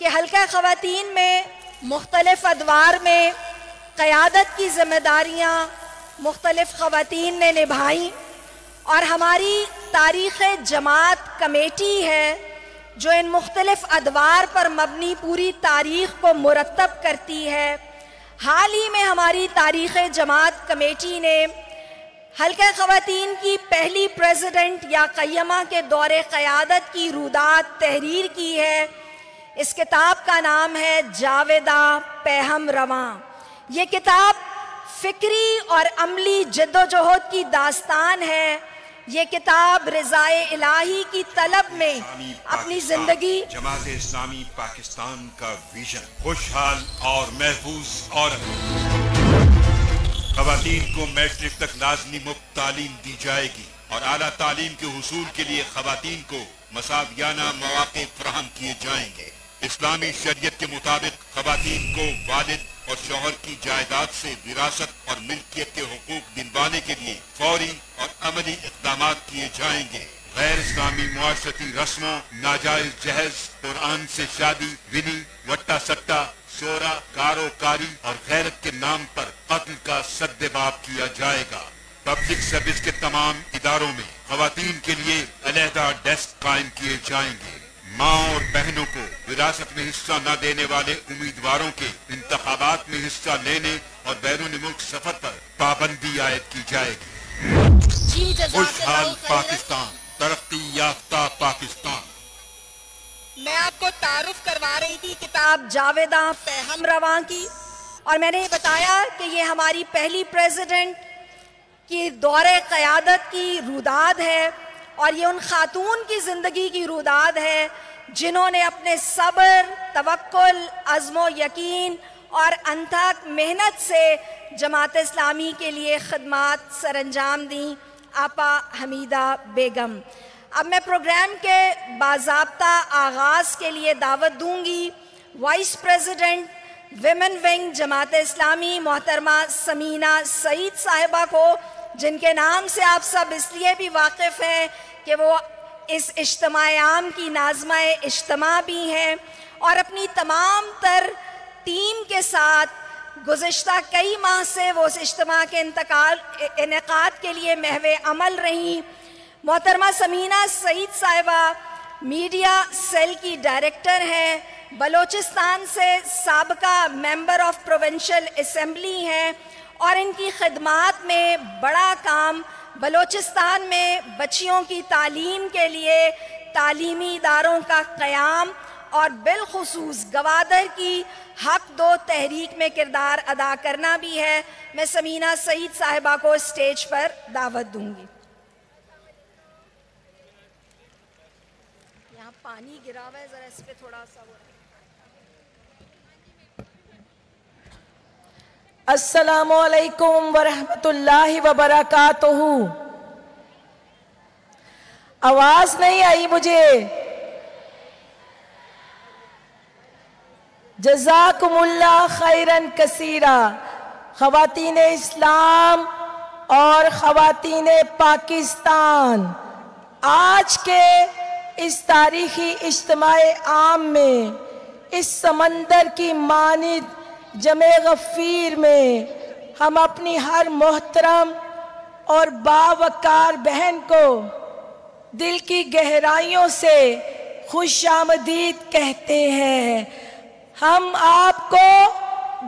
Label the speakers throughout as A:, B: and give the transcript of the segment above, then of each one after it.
A: کہ حلقہ خواتین میں مختلف ادوار میں قیادت کی ذمہ داریاں مختلف خواتین نے نبھائیں، اور ہماری تاریخ جماعت کمیٹی ہے جو ان مختلف ادوار پر مبنی پوری تاریخ کو مرتب کرتی ہے۔ حال ہی میں ہماری تاریخ جماعت کمیٹی نے حلقہ خواتین کی پہلی پریزیڈنٹ یا قیمہ کے دور قیادت کی رودات تحریر کی ہے۔ اس کتاب کا نام ہے جاویدہ پیہم رواں۔ یہ کتاب فکری اور عملی جد و جہد کی داستان ہے۔ یہ کتاب رضائے الہی کی طلب میں اپنی زندگی
B: جماعت اسلامی پاکستان کا ویژن خوشحال اور محفوظ عورت۔ خواتین کو میٹرک تک لازمی مفت تعلیم دی جائے گی اور اعلیٰ تعلیم کے حصول کے لیے خواتین کو مساویانہ مواقع فراہم کیے جائیں گے۔ اسلامی شریعت کے مطابق خواتین کو والد اور شوہر کی جائیداد سے وراثت اور ملکیت کے حقوق دلوانے کے لیے فوری اور عملی اقدامات کیے جائیں گے۔ غیر اسلامی معاشرتی رسموں، ناجائز جہیز، قرآن سے شادی، ونی، وٹا سٹا، شورا، کاروکاری اور غیرت کے نام پر قتل کا سدباب کیا جائے گا۔ پبلک سروس کے تمام اداروں میں خواتین کے لیے علیحدہ ڈیسک قائم کیے جائیں گے۔ ماں اور بہنوں کو وراثت میں حصہ نہ دینے والے امیدواروں کے انتخابات میں حصہ لینے اور بیرون ملک سفر پر پابندی عائد کی جائے گی۔ خوشحال پاکستان، ترقی یافتہ پاکستان۔
A: میں آپ کو تعارف کروا رہی تھی کتاب جاویدہ پیہم رواں کی، اور میں نے یہ بتایا کہ یہ ہماری پہلی پریزیڈنٹ کی دور قیادت کی روداد ہے، اور یہ ان خاتون کی زندگی کی روداد ہے جنہوں نے اپنے صبر، توکل، عزم و یقین اور انتھک محنت سے جماعت اسلامی کے لیے خدمات سر انجام دیں۔ آپا حمیدہ بیگم۔ اب میں پروگرام کے باضابطہ آغاز کے لیے دعوت دوں گی vice president women wing Jamaat Islami محترمہ سمینہ سعید صاحبہ کو، جن کے نام سے آپ سب اس لیے بھی واقف ہیں کہ وہ اس اجتماع عام کی ناظمہ اجتماع بھی ہیں، اور اپنی تمام تر ٹیم کے ساتھ گزشتہ کئی ماہ سے وہ اس اجتماع کے انعقاد کے لیے محو عمل رہیں۔ محترمہ سمینہ سعید صاحبہ میڈیا سیل کی ڈائریکٹر ہیں، بلوچستان سے سابقہ ممبر آف پروونشل اسمبلی ہیں، اور ان کی خدمات میں بڑا کام بلوچستان میں بچیوں کی تعلیم کے لیے تعلیمی اداروں کا قیام اور بالخصوص گوادر کی حق دو تحریک میں کردار ادا کرنا بھی ہے۔ میں سمینہ سعید صاحبہ کو اسٹیج پر دعوت دوں گی۔ یہاں پانی گرا ہوا ہے، ذرا اس پہ تھوڑا سا وہ۔
C: السلام علیکم ورحمۃ اللہ وبرکاتہ۔ آواز نہیں آئی مجھے۔ جزاکم اللہ خیرن کثیرا۔ خواتین اسلام اور خواتین پاکستان، آج کے اس تاریخی اجتماع عام میں اس سمندر کی مانند جمع غفیر میں ہم اپنی ہر محترم اور باوقار بہن کو دل کی گہرائیوں سے خوش آمدید کہتے ہیں۔ ہم آپ کو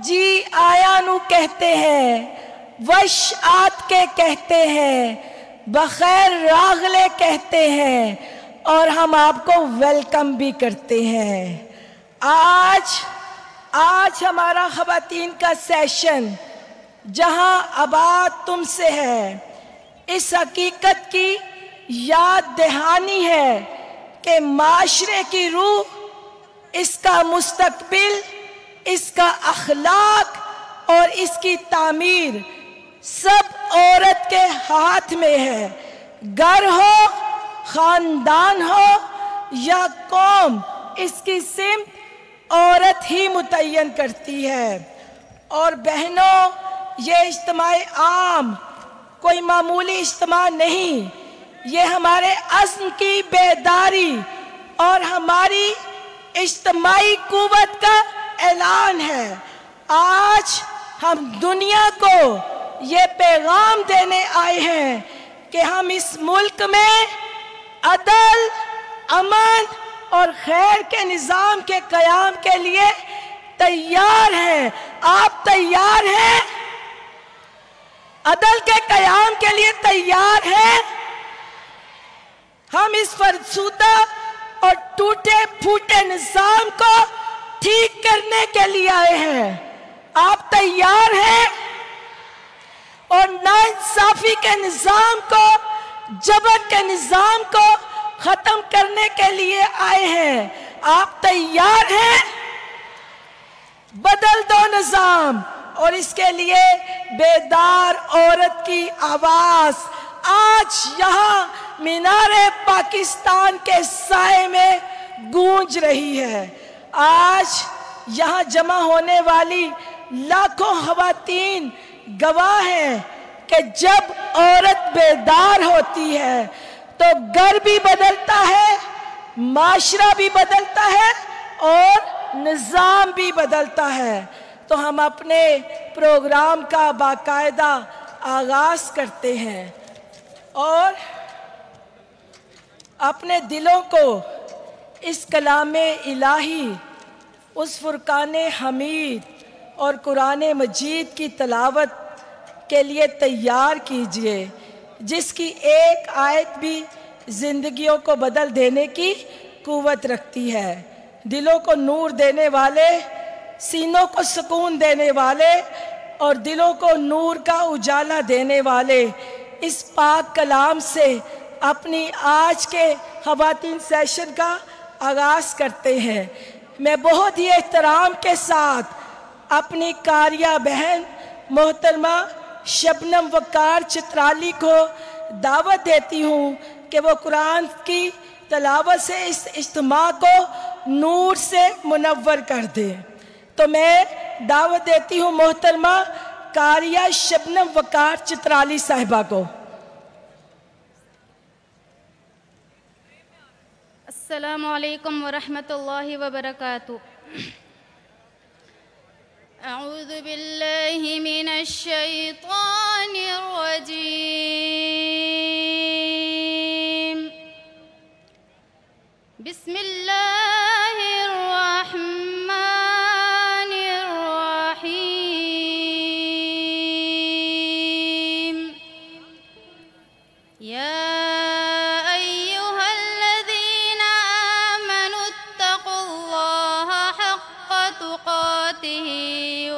C: جی آیا نو کہتے ہیں، وش آت کے کہتے ہیں، بخیر راغلے کہتے ہیں، اور ہم آپ کو ویلکم بھی کرتے ہیں۔ آج ہمارا خواتین کا سیشن جہاں آباد تم سے ہے، اس حقیقت کی یاد دہانی ہے کہ معاشرے کی روح، اس کا مستقبل، اس کا اخلاق اور اس کی تعمیر سب عورت کے ہاتھ میں ہے۔ گھر ہو، خاندان ہو یا قوم، اس کی سمت عورت ہی متعین کرتی ہے۔ اور بہنوں، یہ اجتماع عام کوئی معمولی اجتماع نہیں، یہ ہمارے عزم کی بیداری اور ہماری اجتماعی قوت کا اعلان ہے۔ آج ہم دنیا کو یہ پیغام دینے آئے ہیں کہ ہم اس ملک میں عدل، امن اور خیر کے نظام کے قیام کے لیے تیار ہیں۔ آپ تیار ہیں؟ عدل کے قیام کے لیے تیار ہیں؟ ہم اس فرسودہ اور ٹوٹے پھوٹے نظام کو ٹھیک کرنے کے لیے آئے ہیں۔ آپ تیار ہیں؟ اور ناانصافی کے نظام کو، جبر کے نظام کو ختم کرنے کے لیے آئے ہیں۔ آپ تیار ہیں؟ بدل دو نظام، اور اس کے لیے بیدار عورت کی آواز آج یہاں مینار پاکستان کے سائے میں گونج رہی ہے۔ آج یہاں جمع ہونے والی لاکھوں خواتین گواہ ہیں کہ جب عورت بیدار ہوتی ہے تو گھر بھی بدلتا ہے، معاشرہ بھی بدلتا ہے اور نظام بھی بدلتا ہے۔ تو ہم اپنے پروگرام کا باقاعدہ آغاز کرتے ہیں اور اپنے دلوں کو اس کلام الہی، اس فرقان حمید اور قرآن مجید کی تلاوت کے لیے تیار کیجئے، جس کی ایک آیت بھی زندگیوں کو بدل دینے کی قوت رکھتی ہے۔ دلوں کو نور دینے والے، سینوں کو سکون دینے والے اور دلوں کو نور کا اجالا دینے والے اس پاک کلام سے اپنی آج کے خواتین سیشن کا آغاز کرتے ہیں۔ میں بہت ہی احترام کے ساتھ اپنی قاریہ بہن محترمہ شبنم وقار چترالی کو دعوت دیتی ہوں کہ وہ قرآن کی تلاوت سے اس اجتماع کو نور سے منور کر دے۔ تو میں دعوت دیتی ہوں محترمہ قاریہ شبنم وقار چترالی صاحبہ کو۔
D: السلام علیکم ورحمۃ اللہ وبرکاتہ۔ اعوذ باللہ من الشیطان الرجیم، بسم اللہ الرحمن الرحیم، یا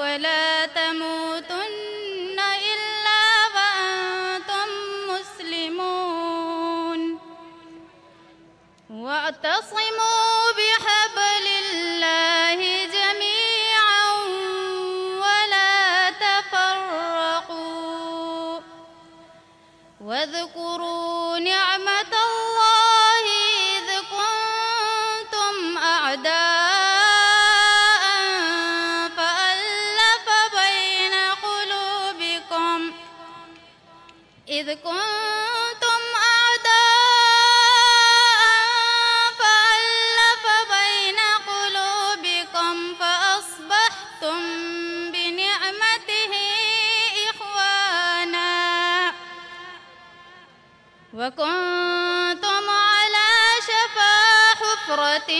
D: ولا تموتن إلا وأنتم مسلمون، واعتصموا بحبل الله جميعا ولا تفرقوا، واذكروا نعمة الله إذ كنتم أعداء إذ كنتم أعداء فألف بين قلوبكم فأصبحتم بنعمته إخوانا، وكنتم على شفا حفرة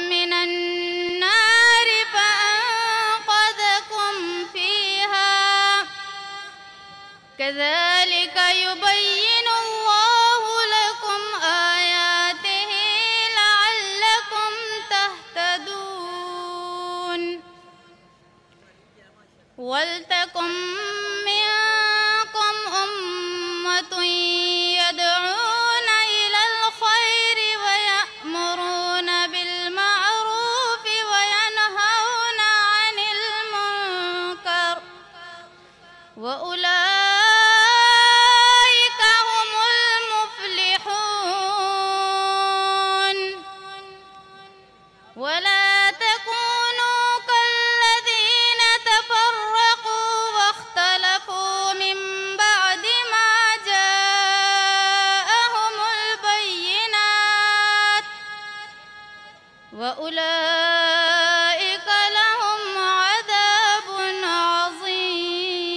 D: من النار فأنقذكم فيها، كذلك يبين الله لكم آياته لعلكم تهتدون، ولتكن منكم أمة يدعون إلى الخير ويأمرون بالمعروف وينهون عن المنكر، وأولئك هم المفلحون، ولا تكونوا كالذين تفرقوا واختلفوا فأولئك لهم عذاب عظيم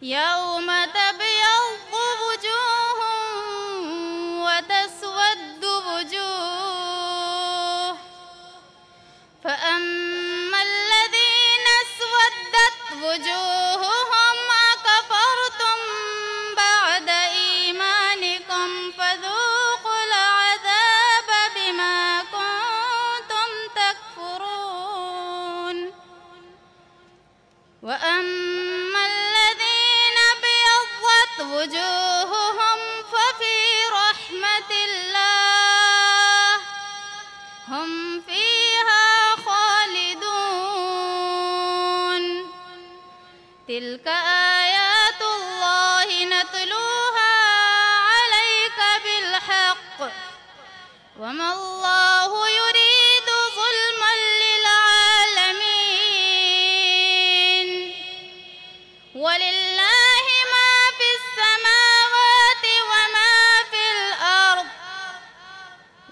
D: يوم تبيض وجوه وتسود وجوه فأما الذين اسودت وجوههم أكفرتم بعد إيمانكم فذوقوا العذاب بما كنتم تكفرون وأما الذين ابيضت وجوههم ففي رحمة الله هم فيها خالدون تلك آيات الله نتلوها عليك بالحق وما الله يريد ظلما للعالمين ولله ما في السماوات وما في الأرض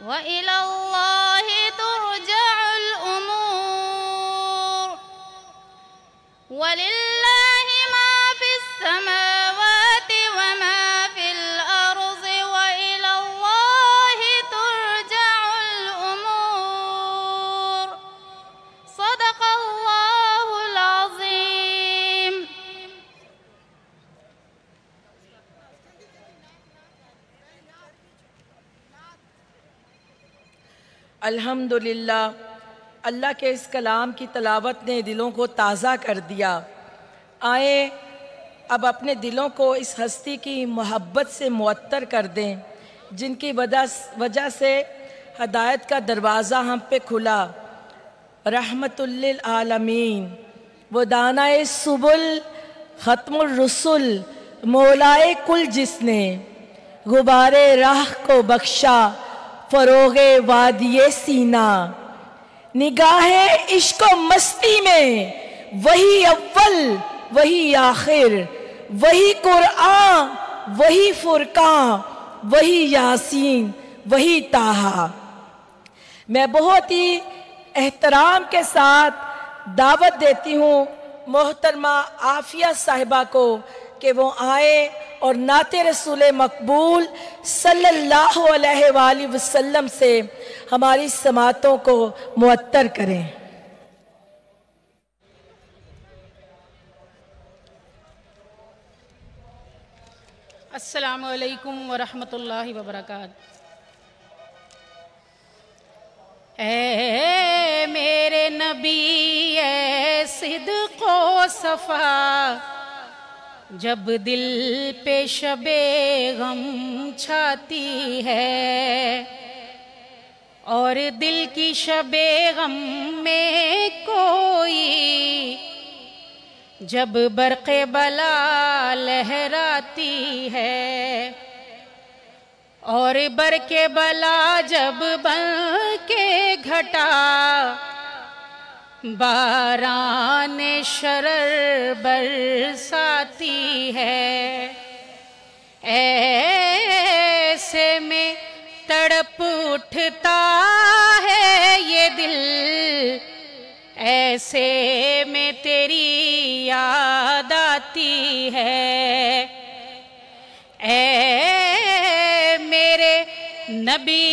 D: وإلى الله ترجع الأمور ولله ما في السماوات وما في الأرض وإلى الله ترجع الأمور صدق الله العظيم
C: الحمدللہ اللہ کے اس کلام کی تلاوت نے دلوں کو تازہ کر دیا۔ آئیں اب اپنے دلوں کو اس ہستی کی محبت سے معطر کر دیں جن کی وجہ سے ہدایت کا دروازہ ہم پہ کھلا۔ رحمت للعالمین وہ دانائے سبل ختم الرسل مولائے کل جس نے غبار راہ کو بخشا فروغ وادی سینہ نگاہ عشق و مستی میں وہی اول وہی آخر وہی قرآن وہی فرقان وہی یاسین وہی طٰہٰ۔ میں بہت ہی احترام کے ساتھ دعوت دیتی ہوں محترمہ عافیہ صاحبہ کو کہ وہ آئیں اور نعت رسول مقبول صلی اللہ علیہ وآلہ وسلم سے ہماری سماعتوں کو معطر کریں۔
E: السلام علیکم ورحمۃ اللہ وبرکاتہ۔ اے میرے نبی اے صدق و صفا جب دل پہ شب غم چھاتی ہے اور دل کی شب غم میں کوئی جب برق بلا لہراتی ہے اور برق بلا جب بن کے گھٹا باران شرر برساتی ہے ایسے میں تڑپ اٹھتا ہے یہ دل ایسے میں تیری یاد آتی ہے اے میرے نبی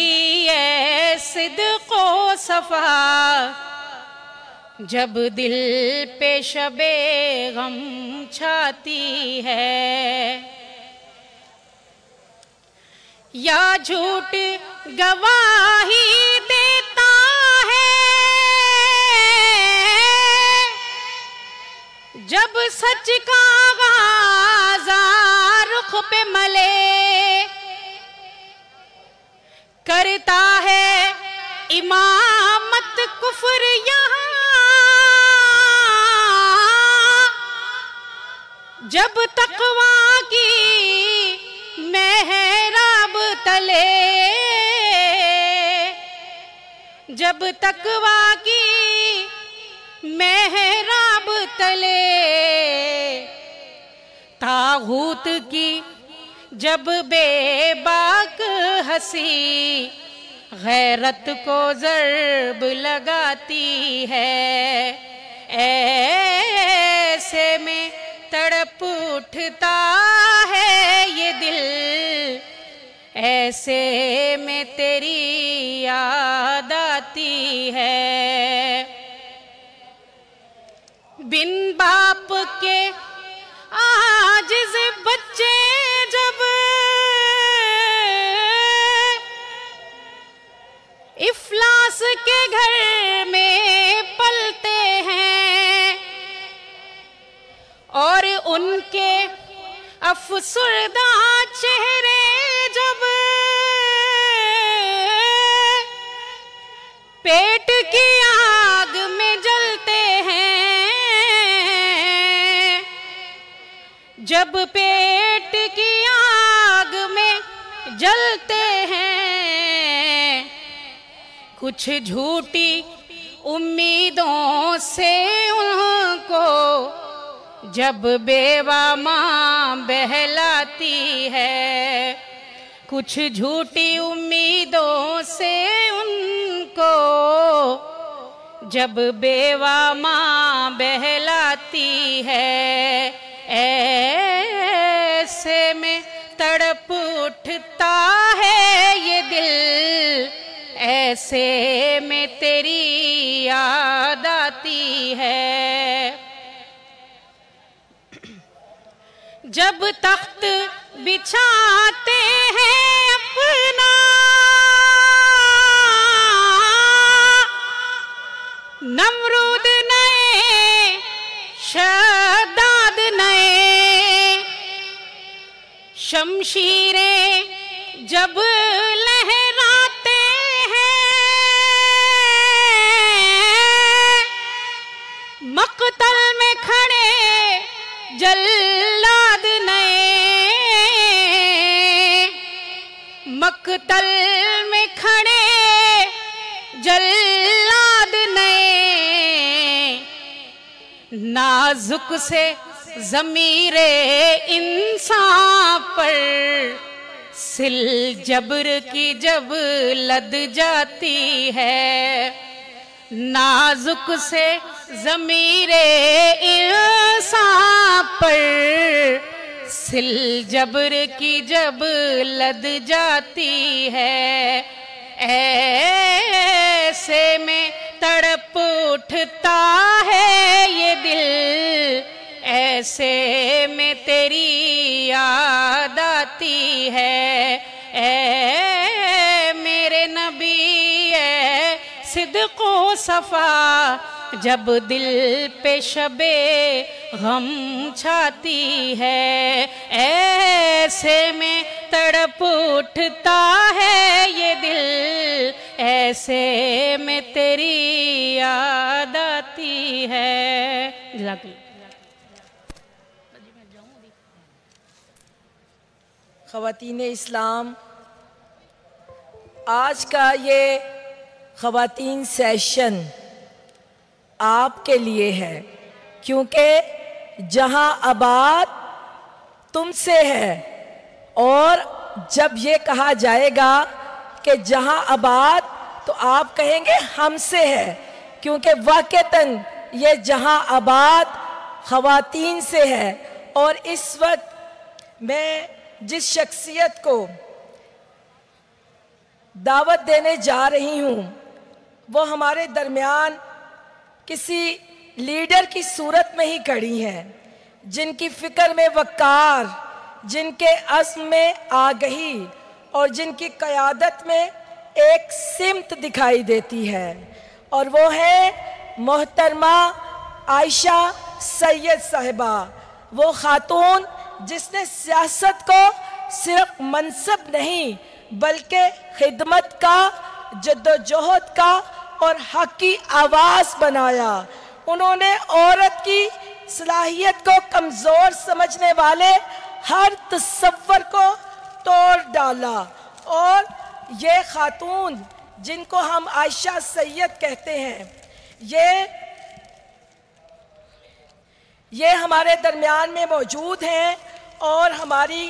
E: اے صدق و صفا جب دل پہ شب غم چھاتی ہے یا جھوٹ گواہی دیتا ہے جب سچ کا غازہ رخ پہ ملے کرتا ہے امامت کفر یہاں جب تقویٰ کی محراب تلے جب تقویٰ کی محراب تلے طاغوت کی جب بے باک ہنسی غیرت کو ضرب لگاتی ہے، ایسے میں تڑپ اٹھتا ہے یہ دل، ایسے میں تیری یاد آتی ہے۔ بن باپ کے عاجز بچے جب افلاس کے گھر میں پلتے ہیں، اور ان کے افسردہ چہرے جب پیٹ کی آگ میں جلتے ہیں، جب پیٹ کی آگ میں جلتے ہیں، کچھ جھوٹی امیدوں سے ان کو جب بیوہ ماں بہلاتی ہے، کچھ جھوٹی امیدوں سے ان کو جب بیوہ ماں بہلاتی ہے، ایسے میں تڑپ اٹھتا ہے یہ دل، ایسے میں تیری یاد آتی ہے۔ جب تخت بچھاتے ہیں اپنا نمرود نئے شداد نئے، شمشیریں جب لہراتے ہیں، مقتل میں کھڑے جلاد نئے، مقتل میں کھڑے جلاد نئے، نازک سے ضمیر انسان پر سل جبر کی جب لد جاتی ہے، نازک سے ضمیر انسان پر سل جبر کی جب لد جاتی ہے، ایسے میں تڑپ اٹھتا ہے یہ دل، ایسے میں تیری یاد آتی ہے، اے میرے نبی اے صدق و صفا، جب دل پہ شب غم چھاتی ہے، ایسے میں تڑپ اٹھتا ہے یہ دل، ایسے میں تیری یاد آتی ہے۔ جزاک اللہ۔
C: خواتین اسلام، آج کا یہ خواتین سیشن آپ کے لیے ہے، کیونکہ جہاں آباد تم سے ہے، اور جب یہ کہا جائے گا کہ جہاں آباد تو آپ کہیں گے ہم سے ہے، کیونکہ واقعتاً یہ جہاں آباد خواتین سے ہے۔ اور اس وقت میں جس شخصیت کو دعوت دینے جا رہی ہوں وہ ہمارے درمیان کسی لیڈر کی صورت میں ہی کھڑی ہیں، جن کی فکر میں وقار، جن کے عزم میں آگہی اور جن کی قیادت میں ایک سمت دکھائی دیتی ہے، اور وہ ہے محترمہ عائشہ سید صاحبہ، وہ خاتون جس نے سیاست کو صرف منصب نہیں بلکہ خدمت کا، جدوجہد کا اور حق کی آواز بنایا۔ انہوں نے عورت کی صلاحیت کو کمزور سمجھنے والے ہر تصور کو توڑ ڈالا، اور یہ خاتون جن کو ہم عائشہ سید کہتے ہیں، یہ ہمارے درمیان میں موجود ہیں، اور ہماری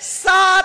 F: 7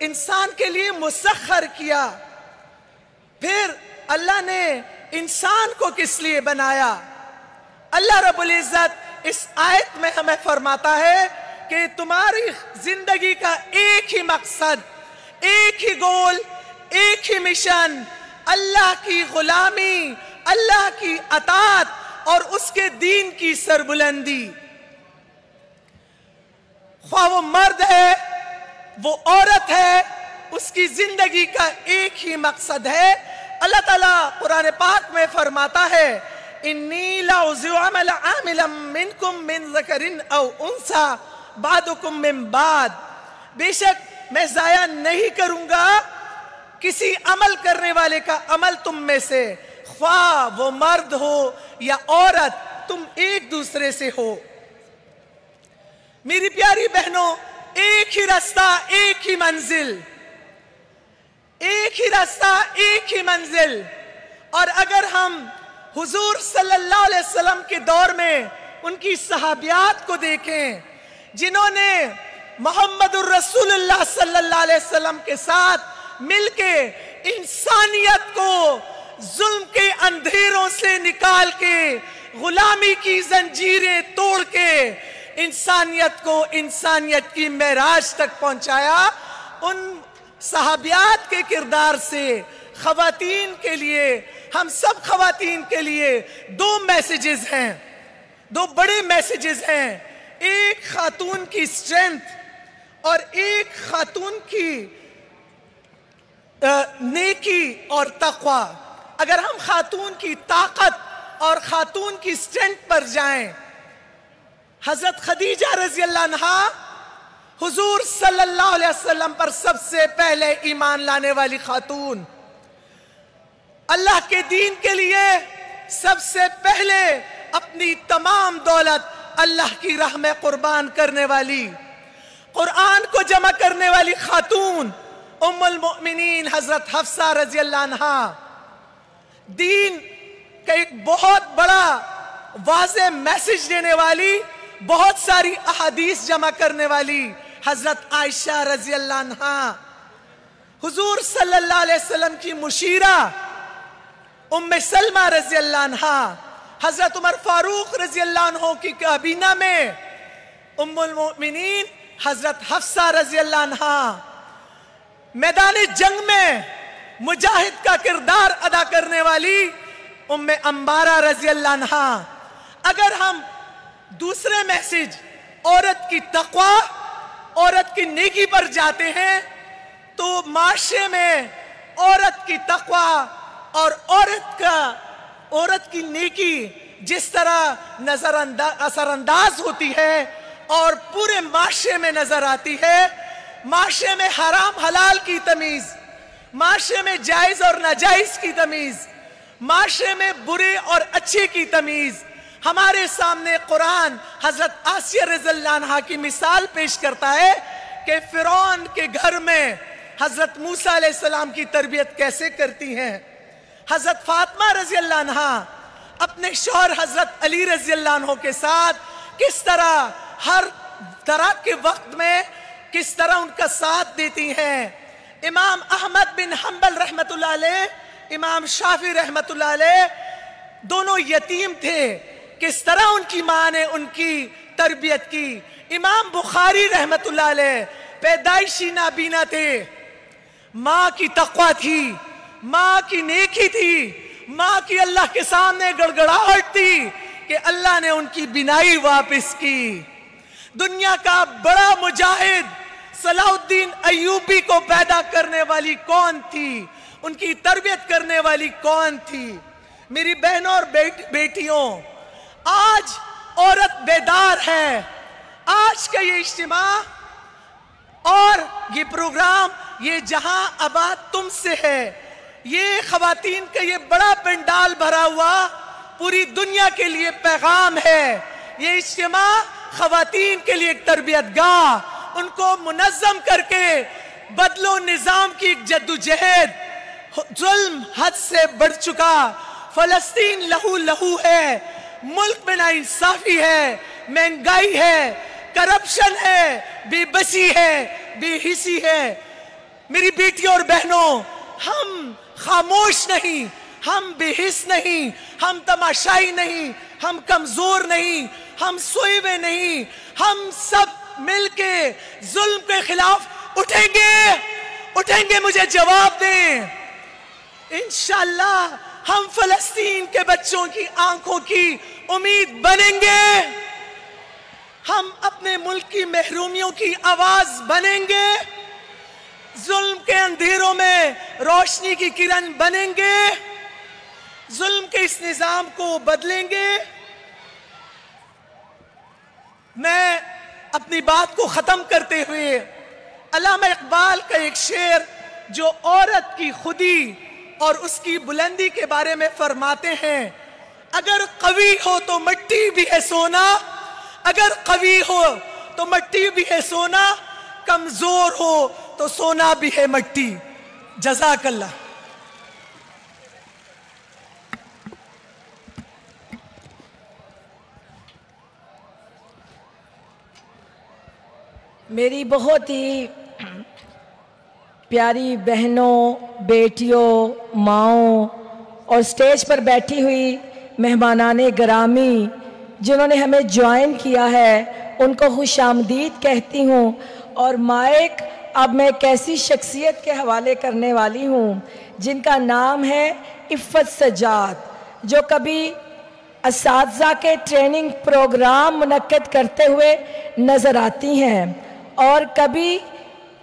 F: انسان کے لیے مسخر کیا، پھر اللہ نے انسان کو کس لیے بنایا؟ اللہ رب العزت اس آیت میں ہمیں فرماتا ہے کہ تمہاری زندگی کا ایک ہی مقصد، ایک ہی گول، ایک ہی مشن، اللہ کی غلامی، اللہ کی اطاعت اور اس کے دین کی سربلندی۔ خواہ وہ مرد ہے، وہ عورت ہے، اس کی زندگی کا ایک ہی مقصد ہے۔ اللہ تعالیٰ قرآن پاک میں فرماتا ہے انی لاعذر عاملا منکم من ذکر او انثی بعضکم من بعض، بے شک میں ضائع نہیں کروں گا کسی عمل کرنے والے کا عمل تم میں سے، خواہ وہ مرد ہو یا عورت، تم ایک دوسرے سے ہو۔ میری پیاری بہنوں، ایک ہی راستہ، ایک ہی منزل، ایک ہی راستہ، ایک ہی منزل۔ اور اگر ہم حضور صلی اللہ علیہ وسلم کے دور میں ان کی صحابیات کو دیکھیں جنہوں نے محمد الرسول اللہ صلی اللہ علیہ وسلم کے ساتھ مل کے انسانیت کو ظلم کے اندھیروں سے نکال کے، غلامی کی زنجیریں توڑ کے انسانیت کو انسانیت کی معراج تک پہنچایا، ان صحابیات کے کردار سے خواتین کے لیے، ہم سب خواتین کے لیے دو میسیجز ہیں، دو بڑے میسیجز ہیں۔ ایک خاتون کی اسٹرینتھ اور ایک خاتون کی نیکی اور تقوی۔ اگر ہم خاتون کی طاقت اور خاتون کی اسٹرینتھ پر جائیں، حضرت خدیجہ رضی اللہ عنہا حضور صلی اللہ علیہ وسلم پر سب سے پہلے ایمان لانے والی خاتون، اللہ کے دین کے لیے سب سے پہلے اپنی تمام دولت اللہ کی راہ میں قربان کرنے والی، قرآن کو جمع کرنے والی خاتون ام المؤمنین حضرت حفصہ رضی اللہ عنہا، دین کا ایک بہت بڑا واضح میسج دینے والی، بہت ساری احادیث جمع کرنے والی حضرت عائشہ رضی اللہ عنہا، حضور صلی اللہ علیہ وسلم کی مشیرہ ام سلمہ رضی اللہ عنہا، حضرت عمر فاروق رضی اللہ عنہ کی کابینہ میں ام المؤمنین حضرت حفصہ رضی اللہ عنہا، میدان جنگ میں مجاہد کا کردار ادا کرنے والی ام عمارہ رضی اللہ عنہا۔ اگر ہم دوسرے میسج عورت کی تقوی، عورت کی نیکی پر جاتے ہیں تو معاشرے میں عورت کی تقوی اور عورت کی نیکی جس طرح اثر انداز ہوتی ہے اور پورے معاشرے میں نظر آتی ہے، معاشرے میں حرام حلال کی تمیز، معاشرے میں جائز اور ناجائز کی تمیز، معاشرے میں برے اور اچھے کی تمیز، ہمارے سامنے قرآن حضرت آسیہ رضی اللہ عنہا کی مثال پیش کرتا ہے کہ فرعون کے گھر میں حضرت موسیٰ علیہ السلام کی تربیت کیسے کرتی ہیں، حضرت فاطمہ رضی اللہ عنہا اپنے شوہر حضرت علی رضی اللہ عنہ کے ساتھ کس طرح ہر طرح کے وقت میں کس طرح ان کا ساتھ دیتی ہیں۔ امام احمد بن حنبل رحمت اللہ علیہ، امام شافعی رحمت اللہ علیہ دونوں یتیم تھے، کس طرح ان کی ماں نے ان کی تربیت کی۔ امام بخاری رحمت اللہ علیہ پیدائشی نابینا تھے، ماں کی تقوی تھی، ماں کی نیکی تھی، ماں کی اللہ کے سامنے گڑگڑاہٹ تھی کہ اللہ نے ان کی بینائی واپس کی۔ دنیا کا بڑا مجاہد صلاح الدین ایوبی کو پیدا کرنے والی کون تھی؟ ان کی تربیت کرنے والی کون تھی؟ میری بہنوں اور بیٹیوں، آج عورت بیدار ہے۔ آج کا یہ اجتماع اور یہ پروگرام، یہ جہاں آباد تم سے ہے، یہ خواتین کا یہ بڑا پنڈال بھرا ہوا پوری دنیا کے لیے پیغام ہے۔ یہ اجتماع خواتین کے لیے ایک تربیت گاہ، ان کو منظم کر کے بدل و نظام کی ایک جدوجہد، ظلم حد سے بڑھ چکا، فلسطین لہو لہو ہے، ملک میں ناانصافی ہے، مہنگائی ہے، کرپشن ہے، بے بسی ہے، بے حسی ہے۔ میری بیٹیوں اور بہنوں، ہم خاموش نہیں، ہم بے حس نہیں، ہم تماشائی نہیں، ہم کمزور نہیں، ہم سوئے ہوئے نہیں، ہم سب مل کے ظلم کے خلاف اٹھیں گے، مجھے جواب دیں۔ انشاءاللہ ہم فلسطین کے بچوں کی آنکھوں کی امید بنیں گے، ہم اپنے ملک کی محرومیوں کی آواز بنیں گے، ظلم کے اندھیروں میں روشنی کی کرن بنیں گے، ظلم کے اس نظام کو بدلیں گے۔ میں اپنی بات کو ختم کرتے ہوئے علامہ اقبال کا ایک شعر جو عورت کی خودی اور اس کی بلندی کے بارے میں فرماتے ہیں، اگر قوی ہو تو مٹی بھی ہے سونا، اگر قوی ہو تو مٹی بھی ہے سونا، کمزور ہو تو سونا بھی ہے مٹی۔ جزاک اللہ۔
C: میری بہت ہی پیاری بہنوں، بیٹیوں، ماؤں اور سٹیج پر بیٹھی ہوئی مہمانان گرامی جنہوں نے ہمیں جوائن کیا ہے، ان کو خوش آمدید کہتی ہوں۔ اور مائک اب میں ایک ایسی شخصیت کے حوالے کرنے والی ہوں جن کا نام ہے عفت سجاد، جو کبھی اساتذہ کے ٹریننگ پروگرام منعقد کرتے ہوئے نظر آتی ہیں اور کبھی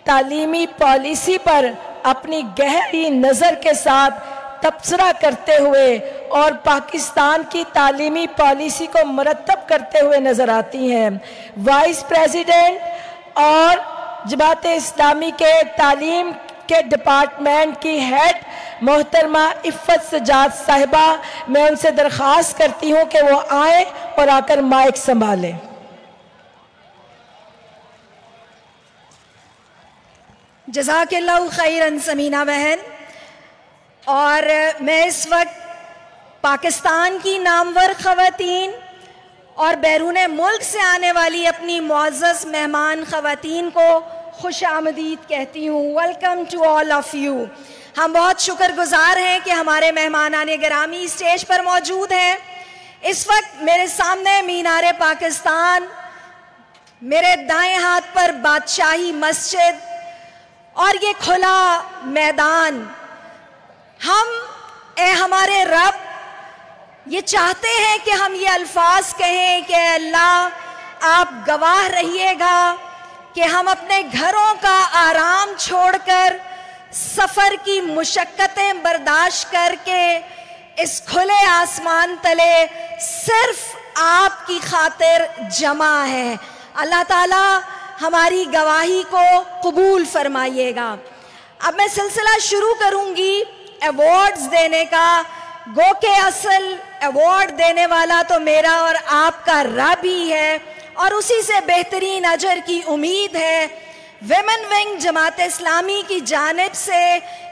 C: تعلیمی پالیسی پر اپنی گہری نظر کے ساتھ تبصرہ کرتے ہوئے اور پاکستان کی تعلیمی پالیسی کو مرتب کرتے ہوئے نظر آتی ہیں۔ وائس پریزیڈنٹ اور جماعت اسلامی کے تعلیم کے ڈپارٹمنٹ کی ہیڈ محترمہ عفت سجاد صاحبہ، میں ان سے درخواست کرتی ہوں کہ وہ آئیں اور آ کر مائک سنبھالیں۔
A: جزاک اللہ خیراً سمینہ بہن۔ اور میں اس وقت پاکستان کی نامور خواتین اور بیرون ملک سے آنے والی اپنی معزز مہمان خواتین کو خوش آمدید کہتی ہوں۔ Welcome to all of you. ہم بہت شکر گزار ہیں کہ ہمارے مہمانان گرامی اسٹیج پر موجود ہیں۔ اس وقت میرے سامنے مینار پاکستان، میرے دائیں ہاتھ پر بادشاہی مسجد اور یہ کھلا میدان، ہم اے ہمارے رب یہ چاہتے ہیں کہ ہم یہ الفاظ کہیں کہ اے اللہ آپ گواہ رہیے گا کہ ہم اپنے گھروں کا آرام چھوڑ کر، سفر کی مشقتیں برداشت کر کے اس کھلے آسمان تلے صرف آپ کی خاطر جمع ہے۔ اللہ تعالی ہماری گواہی کو قبول فرمائیے گا۔ اب میں سلسلہ شروع کروں گی ایوارڈز دینے کا، گو کہ اصل ایوارڈ دینے والا تو میرا اور آپ کا رب ہی ہے اور اسی سے بہترین اجر کی امید ہے۔ ویمن ونگ جماعت اسلامی کی جانب سے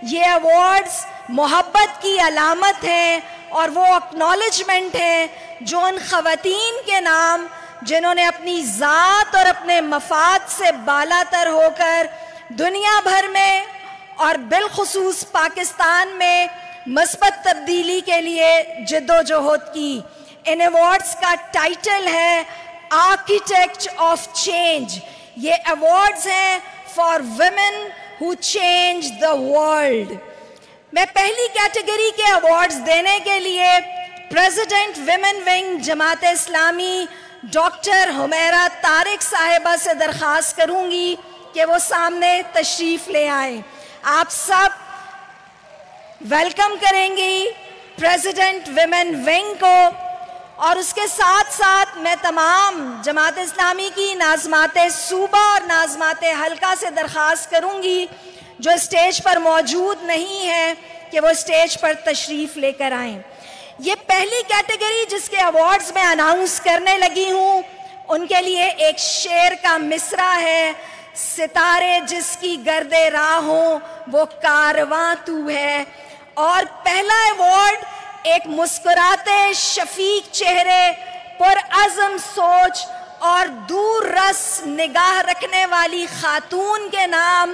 A: یہ ایوارڈز محبت کی علامت ہیں اور وہ اکنالجمنٹ ہے جو ان خواتین کے نام جنہوں نے اپنی ذات اور اپنے مفاد سے بالاتر ہو کر دنیا بھر میں اور بالخصوص پاکستان میں مثبت تبدیلی کے لیے جدوجہد کی۔ ان ایوارڈز کا ٹائٹل ہے آرکیٹیکٹ آف چینج۔ یہ ایوارڈز ہیں for women who change the world. میں پہلی کیٹیگری کے ایوارڈز دینے کے لیے president women wing Jamaat Islami doctor Humaira Tariq صاحبہ سے درخواست کروں گی کہ وہ سامنے تشریف لے آئیں۔ آپ سب ویلکم کریں گی پریزیڈنٹ ویمن ونگ کو، اور اس کے ساتھ ساتھ میں تمام جماعت اسلامی کی ناظمات صوبہ اور ناظمات حلقہ سے درخواست کروں گی جو اسٹیج پر موجود نہیں ہیں کہ وہ اسٹیج پر تشریف لے کر آئیں۔ یہ پہلی کیٹیگری جس کے ایوارڈز میں اناؤنس کرنے لگی ہوں، ان کے لیے ایک شعر کا مصرع ہے: ستارے جس کی گرد راہ ہوں وہ کارواں تو ہے۔ اور پہلا ایوارڈ ایک مسکراتے شفیق چہرے، پرعزم سوچ اور دور رس نگاہ رکھنے والی خاتون کے نام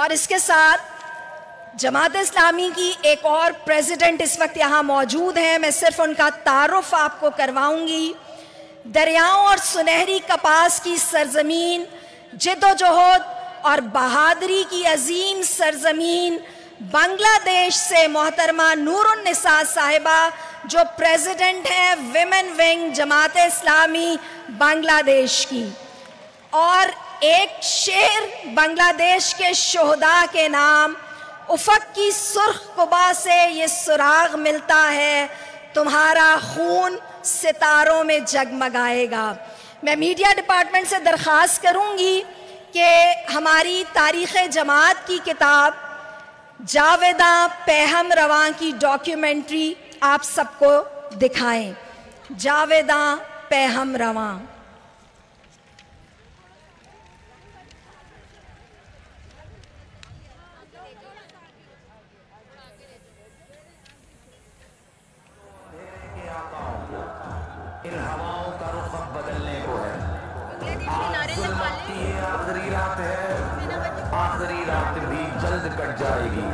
A: اور اس کے ساتھ جماعت اسلامی کی ایک اور پریزیڈنٹ اس وقت یہاں موجود ہیں، میں صرف ان کا تعارف آپ کو کرواؤں گی۔ دریاؤں اور سنہری کپاس کی سرزمین، جد و جہد اور بہادری کی عظیم سرزمین بنگلہ دیش سے محترمہ نور النساء صاحبہ جو پریزیڈنٹ ہیں ویمن ونگ جماعت اسلامی بنگلہ دیش کی۔ اور ایک شعر بنگلہ دیش کے شہداء کے نام، افق کی سرخ قبا سے یہ سراغ ملتا ہے، تمہارا خون ستاروں میں جگمگائے گا۔ میں میڈیا ڈپارٹمنٹ سے درخواست کروں گی کہ ہماری تاریخ جماعت کی کتاب جاویداں پہم رواں کی ڈاکیومنٹری آپ سب کو دکھائیں۔ جاویداں پہم رواں۔
G: ان ہواؤں کا رخ اب بدلنے کو ہے، آخری رات ہے، آخری رات بھی جلد کٹ جائے گی۔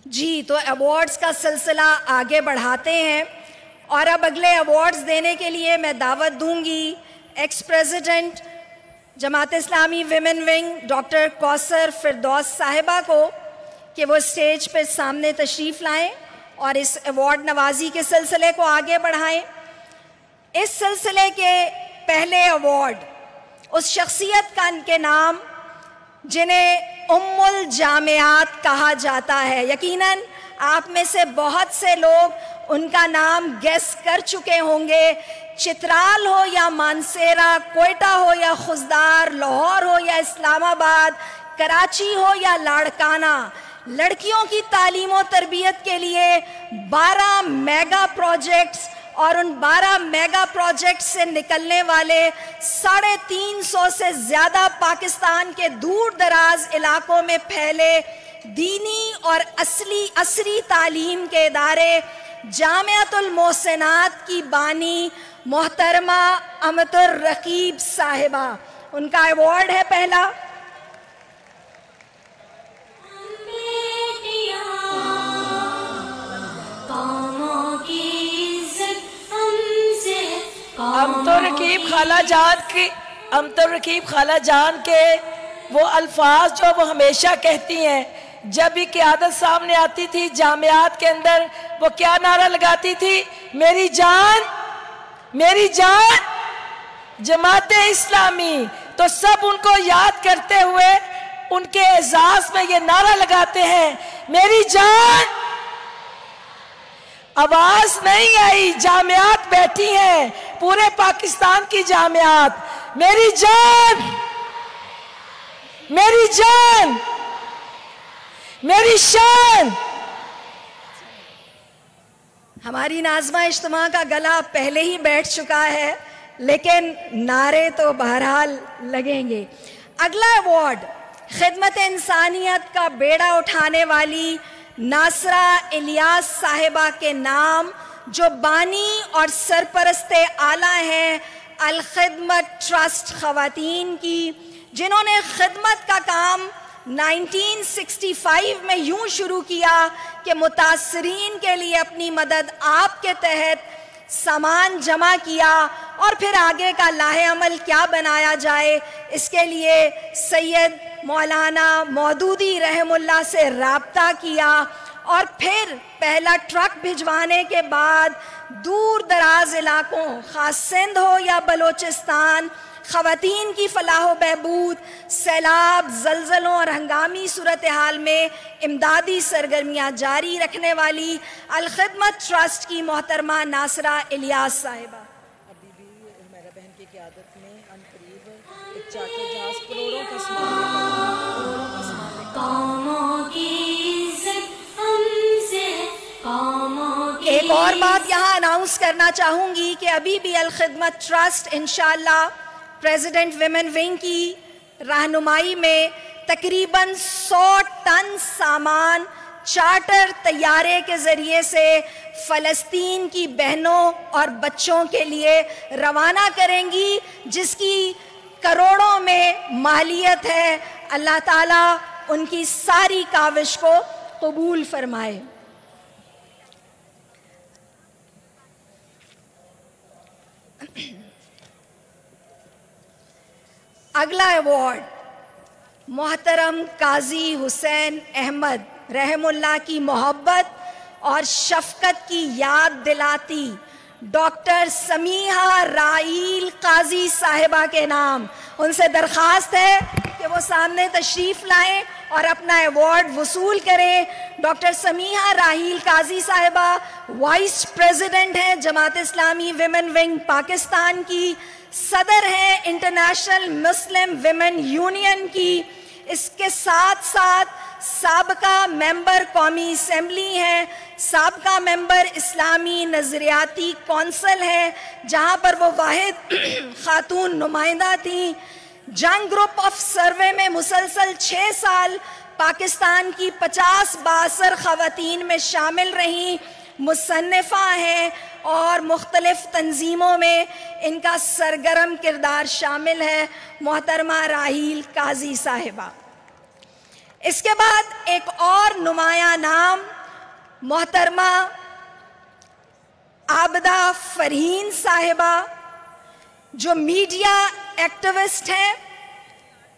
A: جی تو ایوارڈز کا سلسلہ آگے بڑھاتے ہیں، اور اب اگلے ایوارڈز دینے کے لیے میں دعوت دوں گی x president Jamaat Islami women wing doctor کوثر فردوس صاحبہ کو کہ وہ اسٹیج پہ سامنے تشریف لائیں اور اس ایوارڈ نوازی کے سلسلے کو آگے بڑھائیں۔ اس سلسلے کے پہلے ایوارڈ اس شخصیت کا ان کے نام جنہیں ام الجامعات کہا جاتا ہے، یقیناً آپ میں سے بہت سے لوگ ان کا نام گیس کر چکے ہوں گے۔ چترال ہو یا مانسیرا، کوئٹہ ہو یا خزدار، لاہور ہو یا اسلام آباد، کراچی ہو یا لاڑکانہ، لڑکیوں کی تعلیم و تربیت کے لیے 12 میگا پروجیکٹس اور ان 12 میگا پروجیکٹ سے نکلنے والے 350 سے زیادہ پاکستان کے دور دراز علاقوں میں پھیلے دینی اور عصری تعلیم کے ادارے جامعۃ المحسنات کی بانی محترمہ امت الرقیب صاحبہ، ان کا ایوارڈ ہے پہلا۔
C: امت الرقیب خالہ جان کے وہ الفاظ جو وہ ہمیشہ کہتی ہیں، جب بھی قیادت سامنے آتی تھی جامعات کے اندر، وہ کیا نعرہ لگاتی تھی؟ میری جان، میری جان جماعت اسلامی۔ تو سب ان کو یاد کرتے ہوئے ان کے اعزاز میں یہ نعرہ لگاتے ہیں، میری جان۔ آواز نہیں آئی، جامعات بیٹھی ہیں، پورے پاکستان کی جامعات، میری جان، میری جان، میری شان۔
A: ہماری ناظمہ اجتماع کا گلا پہلے ہی بیٹھ چکا ہے، لیکن نعرے تو بہرحال لگیں گے۔ اگلا ایوارڈ خدمت انسانیت کا بیڑا اٹھانے والی ناصرہ الیاس صاحبہ کے نام، جو بانی اور سرپرست اعلیٰ ہیں الخدمت ٹرسٹ خواتین کی، جنہوں نے خدمت کا کام 1965 میں یوں شروع کیا کہ متاثرین کے لیے اپنی مدد آپ کے تحت سامان جمع کیا، اور پھر آگے کا لاہ عمل کیا بنایا جائے اس کے لیے سید مولانا مودودی رحم اللہ سے رابطہ کیا، اور پھر پہلا ٹرک بھجوانے کے بعد دور دراز علاقوں، خاص سندھ ہو یا بلوچستان، خواتین کی فلاح و بہبود، سیلاب، زلزلوں اور ہنگامی صورتحال میں امدادی سرگرمیاں جاری رکھنے والی الخدمت ٹرسٹ کی محترمہ ناصرہ الیاس صاحبہ۔
C: ابھی بھی میرا بہن کی قیادت میں ان قریب ایک چارٹر جہاز کروڑوں کا سامان لے کر
H: قوموں کی عزت ہم سے
A: اور بات یہاں اناؤنس کرنا چاہوں گی کہ ابھی بھی الخدمت ٹرسٹ انشاءاللہ پریزیڈنٹ ویمن ونگ کی رہنمائی میں تقریباً 100 ٹن سامان چارٹر طیارے کے ذریعے سے فلسطین کی بہنوں اور بچوں کے لیے روانہ کریں گی، جس کی کروڑوں میں مالیت ہے۔ اللہ تعالیٰ ان کی ساری کاوش کو قبول فرمائے۔ اگلا ایوارڈ محترم قاضی حسین احمد رحم اللہ کی محبت اور شفقت کی یاد دلاتی ڈاکٹر سمیحہ راحیل قاضی صاحبہ کے نام۔ ان سے درخواست ہے کہ وہ سامنے تشریف لائیں اور اپنا ایوارڈ وصول کریں۔ ڈاکٹر سمیحہ راحیل قاضی صاحبہ وائس پریزیڈنٹ ہیں جماعت اسلامی ویمن ونگ پاکستان کی، صدر ہیں انٹرنیشنل مسلم ویمن یونین کی، اس کے ساتھ ساتھ سابقہ ممبر قومی اسمبلی ہیں، سابقہ ممبر اسلامی نظریاتی کونسل ہیں جہاں پر وہ واحد خاتون نمائندہ تھیں۔ جنگ گروپ آف سروے میں مسلسل 6 سال پاکستان کی 50 بااثر خواتین میں شامل رہیں، مصنفہ ہیں اور مختلف تنظیموں میں ان کا سرگرم کردار شامل ہے محترمہ راحیل قاضی صاحبہ۔ اس کے بعد ایک اور نمایاں نام محترمہ عابدہ فرحین صاحبہ، جو میڈیا ایکٹیوسٹ ہیں،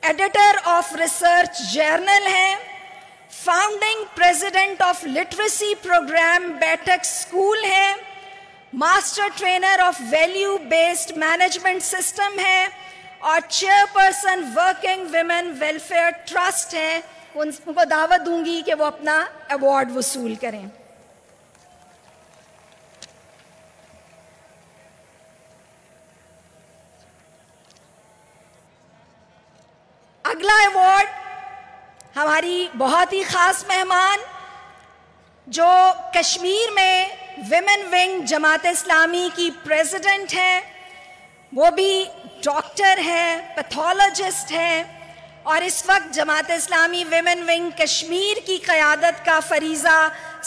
A: ایڈیٹر آف ریسرچ جرنل ہیں، founding president of literacy program Baithak school ہیں، master trainer of value based management system ہیں اور chairperson working women welfare trust ہیں۔ ان کو دعوت دوں گی کہ وہ اپنا ایوارڈ وصول کریں۔ اگلا ایوارڈ ہماری بہت ہی خاص مہمان جو کشمیر میں ویمن ونگ جماعت اسلامی کی پریزیڈنٹ ہیں، وہ بھی ڈاکٹر ہیں، پیتھولوجسٹ ہیں اور اس وقت جماعت اسلامی ویمن ونگ کشمیر کی قیادت کا فریضہ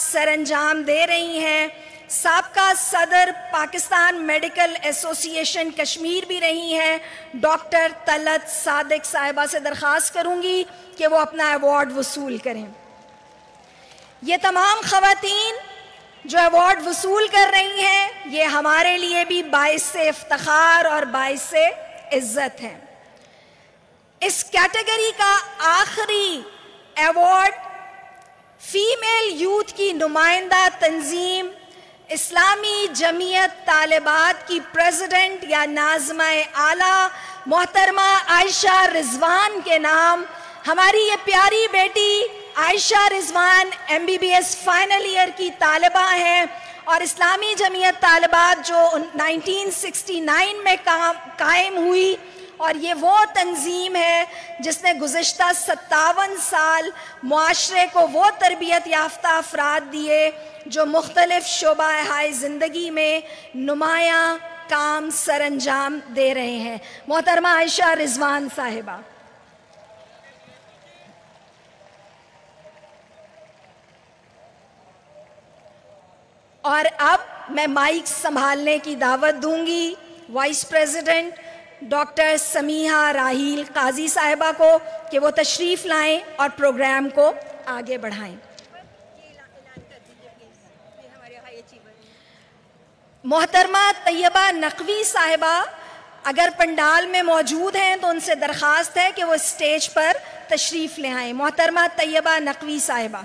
A: سر انجام دے رہی ہیں۔ سابقہ صدر پاکستان میڈیکل ایسوسی ایشن کشمیر بھی رہی ہیں۔ ڈاکٹر طلعت صادق صاحبہ سے درخواست کروں گی کہ وہ اپنا ایوارڈ وصول کریں۔ یہ تمام خواتین جو ایوارڈ وصول کر رہی ہیں یہ ہمارے لیے بھی باعث افتخار اور باعث عزت ہیں۔ اس کیٹیگری کا آخری ایوارڈ فیمیل یوتھ کی نمائندہ تنظیم اسلامی جمعیت طالبات کی پریزیڈنٹ یا ناظمہ اعلیٰ محترمہ عائشہ رضوان کے نام۔ ہماری یہ پیاری بیٹی عائشہ رضوان MBBS فائنل ایئر کی طالبہ ہیں اور اسلامی جمعیت طالبات جو 1969 میں قائم ہوئی، اور یہ وہ تنظیم ہے جس نے گزشتہ 57 سال معاشرے کو وہ تربیت یافتہ افراد دیے جو مختلف شعبہ ہائے زندگی میں نمایاں کام سر انجام دے رہے ہیں۔ محترمہ عائشہ رضوان صاحبہ۔ اور اب میں مائک سنبھالنے کی دعوت دوں گی وائس پریزیڈنٹ ڈاکٹر سمیحہ راحیل قاضی صاحبہ کو کہ وہ تشریف لائیں اور پروگرام کو آگے بڑھائیں۔ محترمہ طیبہ نقوی صاحبہ اگر پنڈال میں موجود ہیں تو ان سے درخواست ہے کہ وہ اسٹیج پر تشریف لے آئیں۔ محترمہ طیبہ نقوی صاحبہ۔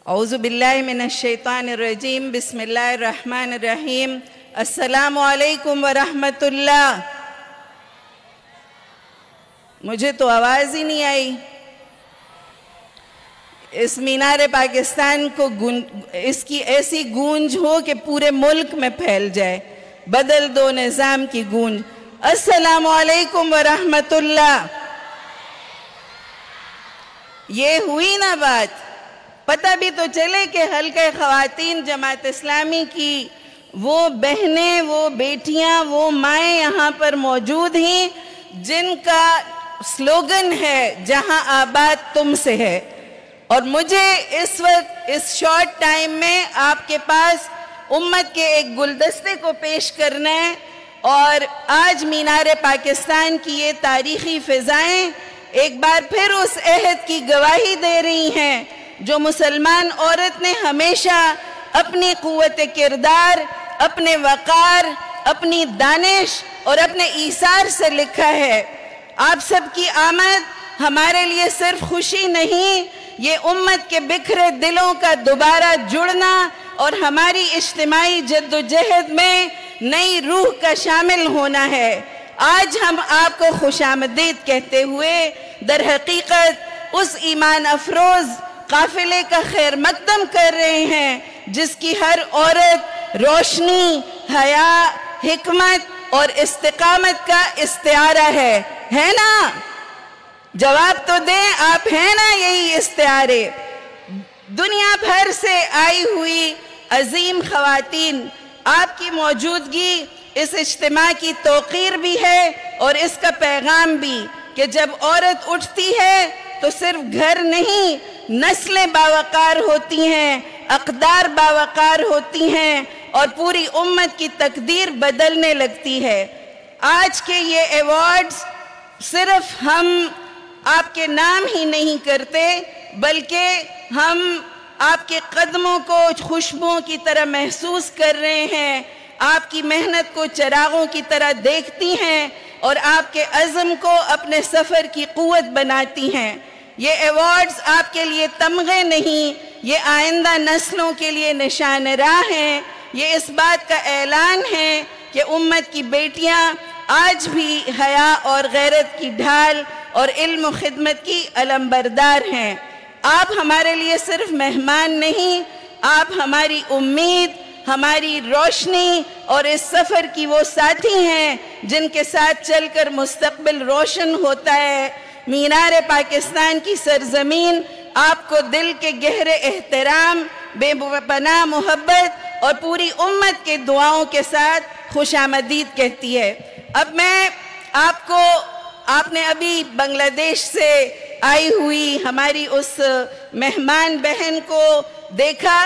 H: اعوذ باللہ من الشیطان الرجیم، بسم اللہ الرحمن الرحیم۔ السلام علیکم ورحمۃ اللہ. مجھے تو آواز ہی نہیں آئی. اس مینار پاکستان کو اس کی ایسی گونج ہو کہ پورے ملک میں پھیل جائے. بدل دو نظام کی گونج. السلام علیکم ورحمۃ اللہ. یہ ہوئی نا بات. پتہ بھی تو چلے کہ حلقہ خواتین جماعت اسلامی کی وہ بہنیں، وہ بیٹیاں، وہ مائیں یہاں پر موجود ہیں جن کا سلوگن ہے جہاں آباد تم سے ہے. اور مجھے اس وقت اس شارٹ ٹائم میں آپ کے پاس امت کے ایک گلدستے کو پیش کرنا ہے. اور آج مینار پاکستان کی یہ تاریخی فضائیں ایک بار پھر اس عہد کی گواہی دے رہی ہیں جو مسلمان عورت نے ہمیشہ اپنی قوت کردار، اپنے وقار، اپنی دانش اور اپنے ایثار سے لکھا ہے. آپ سب کی آمد ہمارے لیے صرف خوشی نہیں، یہ امت کے بکھرے دلوں کا دوبارہ جڑنا اور ہماری اجتماعی جد و جہد میں نئی روح کا شامل ہونا ہے. آج ہم آپ کو خوش آمدید کہتے ہوئے در حقیقت اس ایمان افروز قافلے کا خیر مقدم کر رہے ہیں جس کی ہر عورت روشنی، حیا، حکمت اور استقامت کا استعارہ ہے نا؟ جواب تو دیں، آپ ہیں نا یہی استعارے؟ دنیا بھر سے آئی ہوئی عظیم خواتین، آپ کی موجودگی اس اجتماع کی توقیر بھی ہے اور اس کا پیغام بھی کہ جب عورت اٹھتی ہے تو صرف گھر نہیں، نسلیں باوقار ہوتی ہیں، اقدار باوقار ہوتی ہیں اور پوری امت کی تقدیر بدلنے لگتی ہے. آج کے یہ ایوارڈز صرف ہم آپ کے نام ہی نہیں کرتے بلکہ ہم آپ کے قدموں کو خوشبوؤں کی طرح محسوس کر رہے ہیں. آپ کی محنت کو چراغوں کی طرح دیکھتی ہیں اور آپ کے عزم کو اپنے سفر کی قوت بناتی ہیں. یہ ایوارڈز آپ کے لیے تمغے نہیں، یہ آئندہ نسلوں کے لیے نشان راہ ہیں. یہ اس بات کا اعلان ہے کہ امت کی بیٹیاں آج بھی حیا اور غیرت کی ڈھال اور علم و خدمت کی علمبردار ہیں. آپ ہمارے لیے صرف مہمان نہیں، آپ ہماری امید، ہماری روشنی اور اس سفر کی وہ ساتھی ہیں جن کے ساتھ چل کر مستقبل روشن ہوتا ہے. مینار پاکستان کی سرزمین آپ کو دل کے گہرے احترام، بے پناہ محبت اور پوری امت کے دعاؤں کے ساتھ خوش آمدید کہتی ہے. اب میں آپ نے ابھی بنگلہ دیش سے آئی ہوئی ہماری اس مہمان بہن کو دیکھا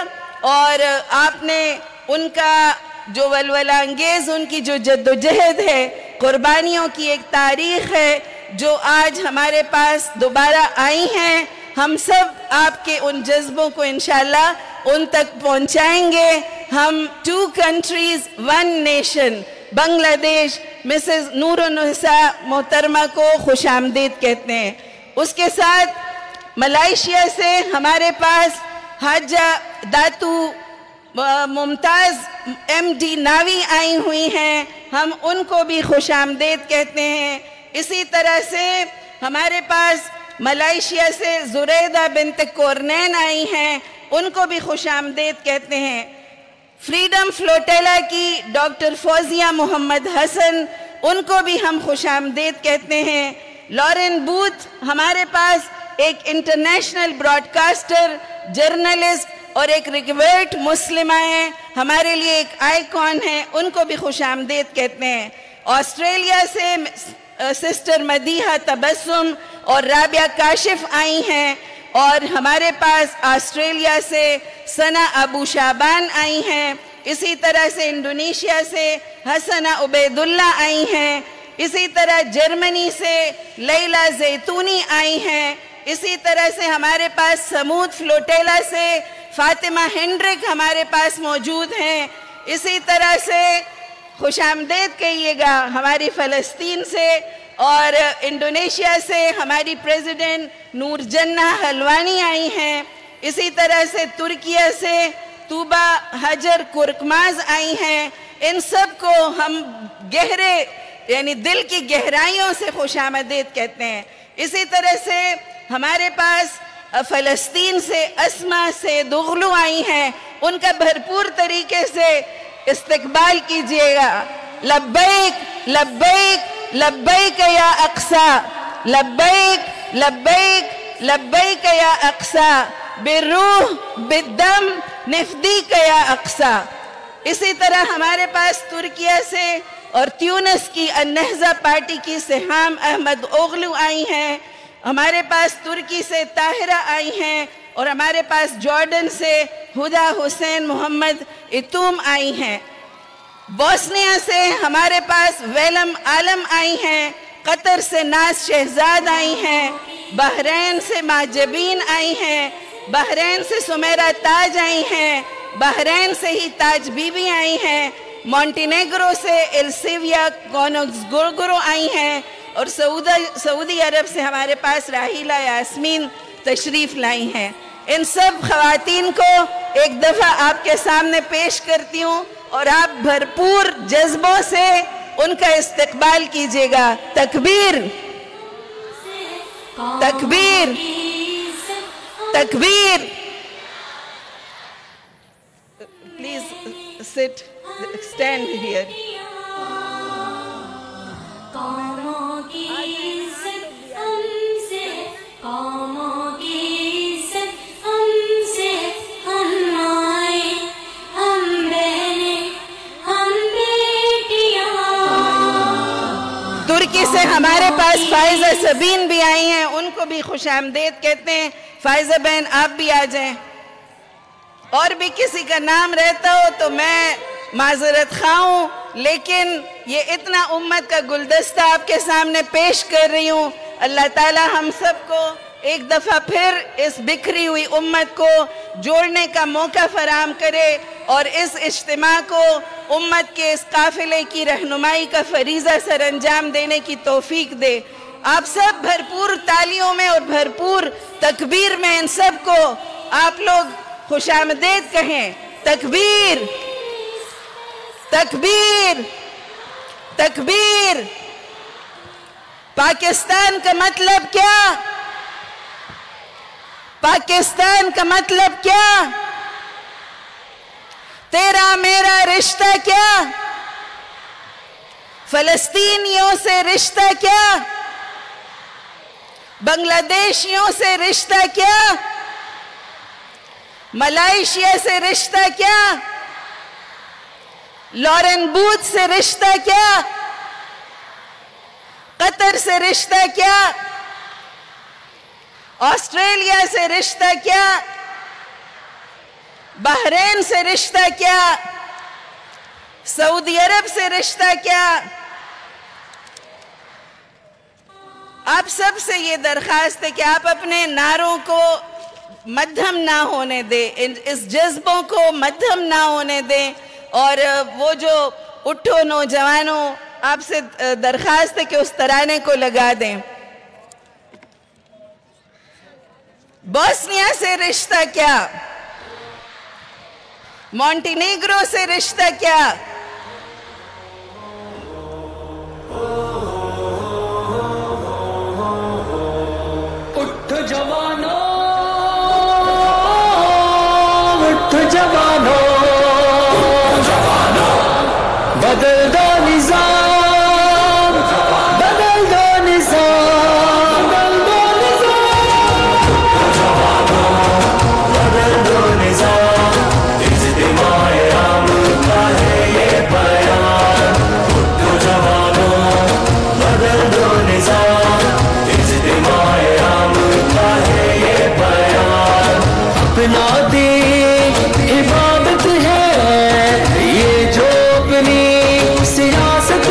H: اور آپ نے ان کا جو ولولہ انگیز ان کی جو جد و جہد ہے، قربانیوں کی ایک تاریخ ہے جو آج ہمارے پاس دوبارہ آئی ہیں. ہم سب آپ کے ان جذبوں کو انشاءاللہ ان تک پہنچائیں گے. ہم 2 countries 1 nation بنگلہ دیش مسز نور النساء محترمہ کو خوش آمدید کہتے ہیں. اس کے ساتھ ملائیشیا سے ہمارے پاس حاجہ داتو ممتاز MD ناوی آئی ہوئی ہیں، ہم ان کو بھی خوش آمدید کہتے ہیں. اسی طرح سے ہمارے پاس ملائیشیا سے زریدہ بنت کورنین آئی ہیں، ان کو بھی خوش آمدید کہتے ہیں. فریڈم فلوٹیلا کی ڈاکٹر فوزیہ محمد حسن، ان کو بھی ہم خوش آمدید کہتے ہیں. لارن بوتھ ہمارے پاس ایک انٹرنیشنل براڈ کاسٹر، جرنلسٹ اور ایک ریکورڈ مسلمہ ہیں، ہمارے لیے ایک آئیکن ہیں، ان کو بھی خوش آمدید کہتے ہیں. آسٹریلیا سے سسٹر مدیحہ تبسم اور رابعہ کاشف آئی ہیں اور ہمارے پاس آسٹریلیا سے ثنا ابو شعبان آئی ہیں. اسی طرح سے انڈونیشیا سے حسنہ عبید اللہ آئی ہیں. اسی طرح جرمنی سے لیلا زیتونی آئی ہیں. اسی طرح سے ہمارے پاس سمود فلوٹیلا سے فاطمہ ہنڈرک ہمارے پاس موجود ہیں. اسی طرح سے خوش آمدید کہیے گا ہماری فلسطین سے اور انڈونیشیا سے ہماری پریزیڈنٹ نور جنہ حلوانی آئی ہیں. اسی طرح سے ترکیہ سے طوبہ حجر کرکماز آئی ہیں. ان سب کو ہم گہرے یعنی دل کی گہرائیوں سے خوش آمدید کہتے ہیں۔ اسی طرح سے ہمارے پاس فلسطین سے اسما سے دغلو آئی ہیں، ان کا بھرپور طریقے سے استقبال کیجیے گا۔ لبیک لبیک لبیک یا اقصی، لبیک لبیک لبیک یا اقصی، بالروح بالدم نفدیک یا اقصی۔ اسی طرح ہمارے پاس ترکیہ سے اور تیونس کی النہضہ پارٹی کی سہام احمد اوغلو آئی ہیں، ہمارے پاس ترکی سے طاہرہ آئی ہیں، اور ہمارے پاس جارڈن سے ہدا حسین محمد اتوم آئی ہیں۔ بوسنیا سے ہمارے پاس ویلم عالم آئی ہیں، قطر سے ناز شہزاد آئی ہیں، بحرین سے ماجبین آئی ہیں، بحرین سے سمیرہ تاج آئی ہیں، بحرین سے ہی تاج بی بی آئی ہیں، مونٹینیگرو سے السیویا گونگزگورگرو آئی ہیں، اور سعودی عرب سے ہمارے پاس راہیلہ یاسمین تشریف لائی ہیں۔ ان سب خواتین کو ایک دفعہ آپ کے سامنے پیش کرتی ہوں، اور آپ بھرپور جذبوں سے ان کا استقبال کیجیے گا۔ تکبیر تکبیر تکبیر۔ Please sit, stand here.
I: قوموں کی عزت ہم سے، قوموں کی عزت ہم سے، ہم آئے، ہم بہنیں، ہم بیٹیاں۔
H: ترکی سے ہمارے پاس فائزہ سبین بھی آئی ہیں، ان کو بھی خوش آمدید کہتے ہیں۔ فائزہ بہن آپ بھی آ جائیں۔ اور بھی کسی کا نام رہتا ہو تو میں معذرت خواہ ہوں، لیکن یہ اتنا امت کا گلدستہ آپ کے سامنے پیش کر رہی ہوں۔ اللہ تعالی ہم سب کو ایک دفعہ پھر اس بکھری ہوئی امت کو جوڑنے کا موقع فراہم کرے، اور اس اجتماع کو امت کے اس قافلے کی رہنمائی کا فریضہ سر انجام دینے کی توفیق دے۔ آپ سب بھرپور تالیوں میں اور بھرپور تکبیر میں ان سب کو آپ لوگ خوش آمدید کہیں۔ تکبیر تکبیر تکبیر۔ پاکستان کا مطلب کیا؟ پاکستان کا مطلب کیا؟ تیرا میرا رشتہ کیا؟ فلسطینیوں سے رشتہ کیا؟ بنگلہ دیشیوں سے رشتہ کیا؟ ملائیشیا سے رشتہ کیا؟ لارن بوتھ سے رشتہ کیا؟ قطر سے رشتہ کیا؟ آسٹریلیا سے رشتہ کیا؟ بحرین سے رشتہ کیا؟ سعودی عرب سے رشتہ کیا؟ آپ سب سے یہ درخواست ہے کہ آپ اپنے نعروں کو مدھم نہ ہونے دیں، اس جذبوں کو مدھم نہ ہونے دیں، اور وہ جو اٹھو نوجوانوں آپ سے درخواست ہے کہ اس ترانے کو لگا دیں۔ بوسنیا سے رشتہ کیا؟ مونٹینیگرو سے رشتہ کیا؟
J: اٹھ جوانو، اٹھ جوانو، بدل دو نظام، بدل دو نظام، بدل دو نظام، بدل دو نظام، اجتماع عام کا ہے یہ بیان۔ اٹھ جوانو، بدل دو نظام، اجتماع عام کا ہے یہ بیان۔ اپنا دین عبادت ہے یہ جو اپنی سیاست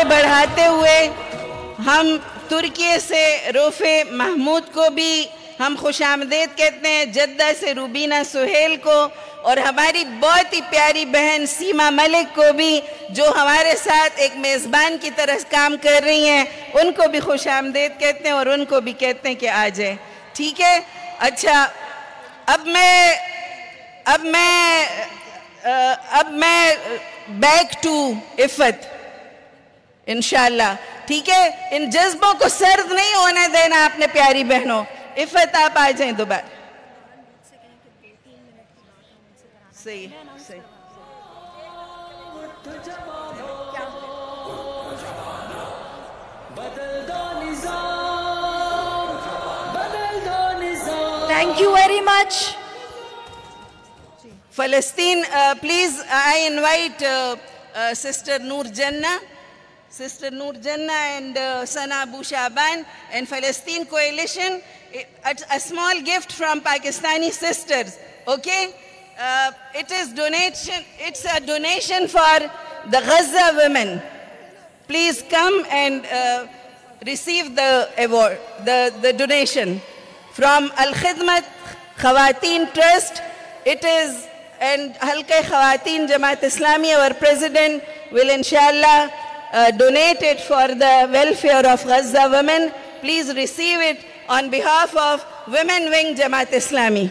H: بڑھاتے ہوئے ہم ترکی سے روفے محمود کو بھی ہم خوش آمدید کہتے ہیں، جدہ سے روبینہ سہیل کو، اور ہماری بہت ہی پیاری بہن سیما ملک کو بھی جو ہمارے ساتھ ایک میزبان کی طرح کام کر رہی ہیں، ان کو بھی خوش آمدید کہتے ہیں اور ان کو بھی کہتے ہیں کہ آ جائیں. ٹھیک ہے؟ اچھا، اب میں بیک ٹو عفت انشاءاللہ. ٹھیک ہے؟ ان جذبوں کو سرد نہیں ہونے دینا اپنے پیاری بہنوں. عفت آپ آ جائیں دوبارہ. صحیح.
A: Thank you very much.
H: Palestine, please, I invite Sister Noor Jannah and Sana Abu Shaban and Palestine Coalition, a small gift from Pakistani sisters, okay? It's a donation for the Gaza women. Please come and receive the award, the donation from Al Khidmat Khawateen Trust. It is, and Halqa Khawateen Jamaat Islami, our president will inshallah donate it for the welfare of Gaza women. Please receive it on behalf of Women Wing Jamaat Islami.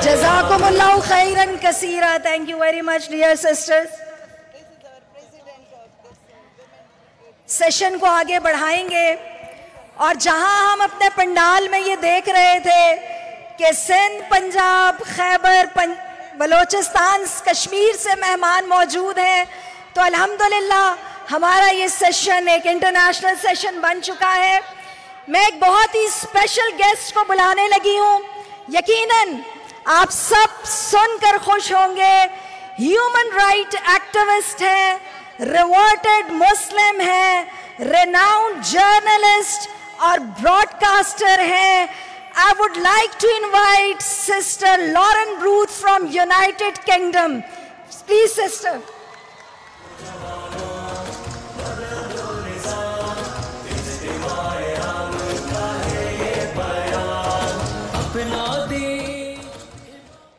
A: Jazakumullahu khairan kaseera. Thank you very much, dear sisters. Session کو آگے بڑھائیں گے، اور جہاں ہم اپنے پنڈال میں یہ دیکھ رہے تھے کہ سندھ، پنجاب، خیبر، بلوچستان، کشمیر سے مہمان موجود ہیں، تو الحمدللہ ہمارا یہ سیشن ایک انٹرنیشنل سیشن بن چکا ہے. میں ایک بہت ہی اسپیشل گیسٹ کو بلانے لگی ہوں. یقیناً آپ سب سن کر خوش ہوں گے. ہیومن رائٹ ایکٹیوسٹ ہیں، ریورٹڈ مسلم ہیں، ریناؤنڈ جرنلسٹ اور براڈکاسٹر ہیں. I would like to invite Sister Lauren Ruth from United Kingdom. Please, sister.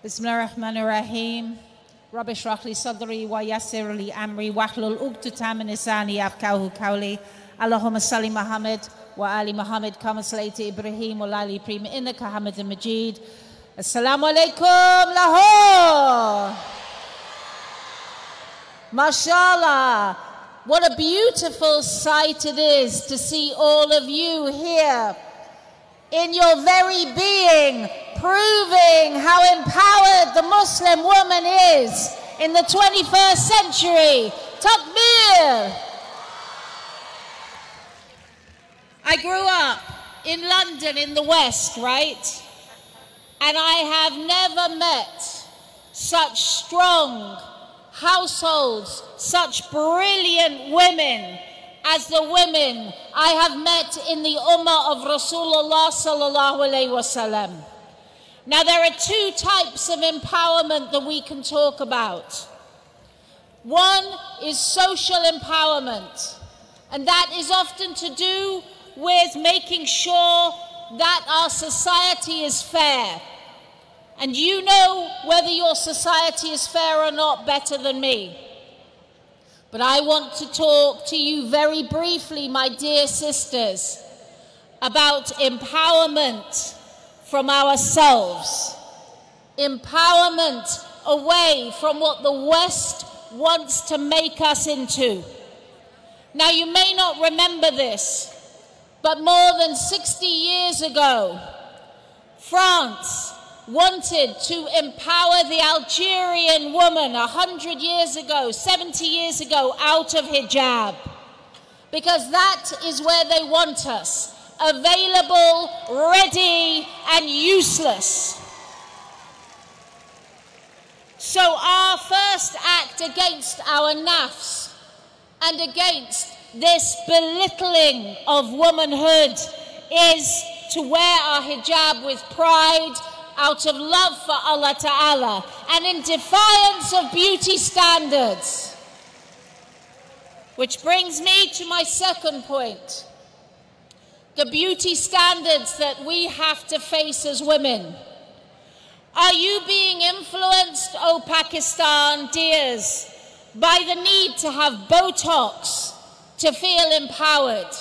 E: Bismillahirrahmanirrahim. Rabbi shrah li sadri wa yassir li amri wahlul 'uqdatam min lisani yafqahu qawli. Allahumma salli Muhammad wa ali Muhammad kama sallaita Ibrahim wa ali Ibrahim innaka Hamidum Majid. Assalamu alaikum Lahore. Mashallah. What a beautiful sight it is to see all of you here in your very being, proving how empowered the Muslim woman is in the 21st century. Takbir! I grew up in London in the West, right? And I have never met such strong households, such brilliant women as the women I have met in the Ummah of Rasulullah sallallahu alaihi wasallam. Now there are two types of empowerment that we can talk about. One is social empowerment, and that is often to do with making sure that our society is fair. And you know whether your society is fair or not better than me. But I want to talk to you very briefly, my dear sisters, about empowerment from ourselves. Empowerment away from what the West wants to make us into. Now, you may not remember this, but more than 60 years ago, France wanted to empower the Algerian woman 100 years ago, 70 years ago, out of hijab. Because that is where they want us, available, ready, and useless. So our first act against our nafs and against this belittling of womanhood is to wear our hijab with pride, out of love for Allah Ta'ala, and in defiance of beauty standards. Which brings me to my second point. The beauty standards that we have to face as women. Are you being influenced, oh Pakistan dears, by the need to have Botox to feel empowered?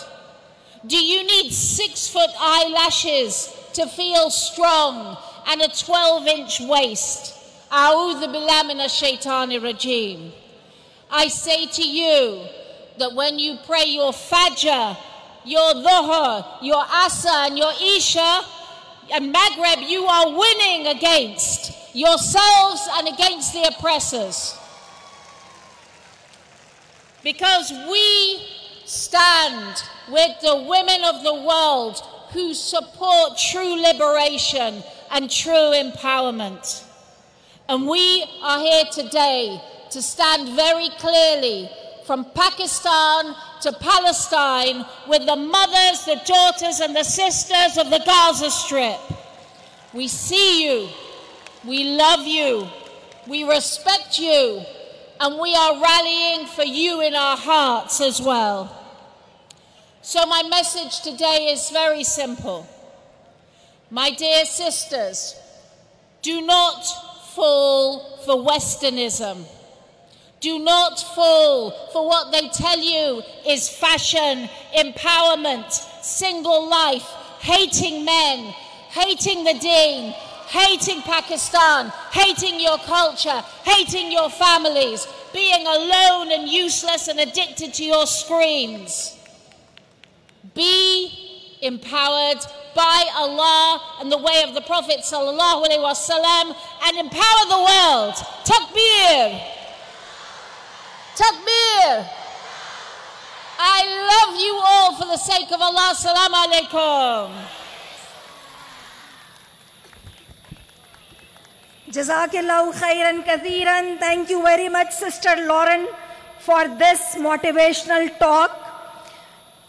E: Do you need 6-foot eyelashes to feel strong and a 12-inch waist? A'udhu billah minash shaitani rajim. I say to you that when you pray your Fajr, your Dhuhr, your Asr and your Isha and Maghrib, you are winning against yourselves and against the oppressors. Because we stand with the women of the world who support true liberation and true empowerment. And we are here today to stand very clearly from Pakistan to Palestine with the mothers, the daughters and the sisters of the Gaza Strip. We see you, we love you, we respect you, and we are rallying for you in our hearts as well. So my message today is very simple. My dear sisters, do not fall for Westernism. Do not fall for what they tell you is fashion, empowerment, single life, hating men, hating the deen, hating Pakistan, hating your culture, hating your families, being alone and useless and addicted to your screens. Be empowered by Allah and the way of the Prophet sallallahu alaihi wasallam, and empower the world. Takbir! Takbir! I love you all for the sake of Allah. Assalamu alaikum.
A: Jazakallahu khairan kathiran. Thank you very much, Sister Lauren, for this motivational talk.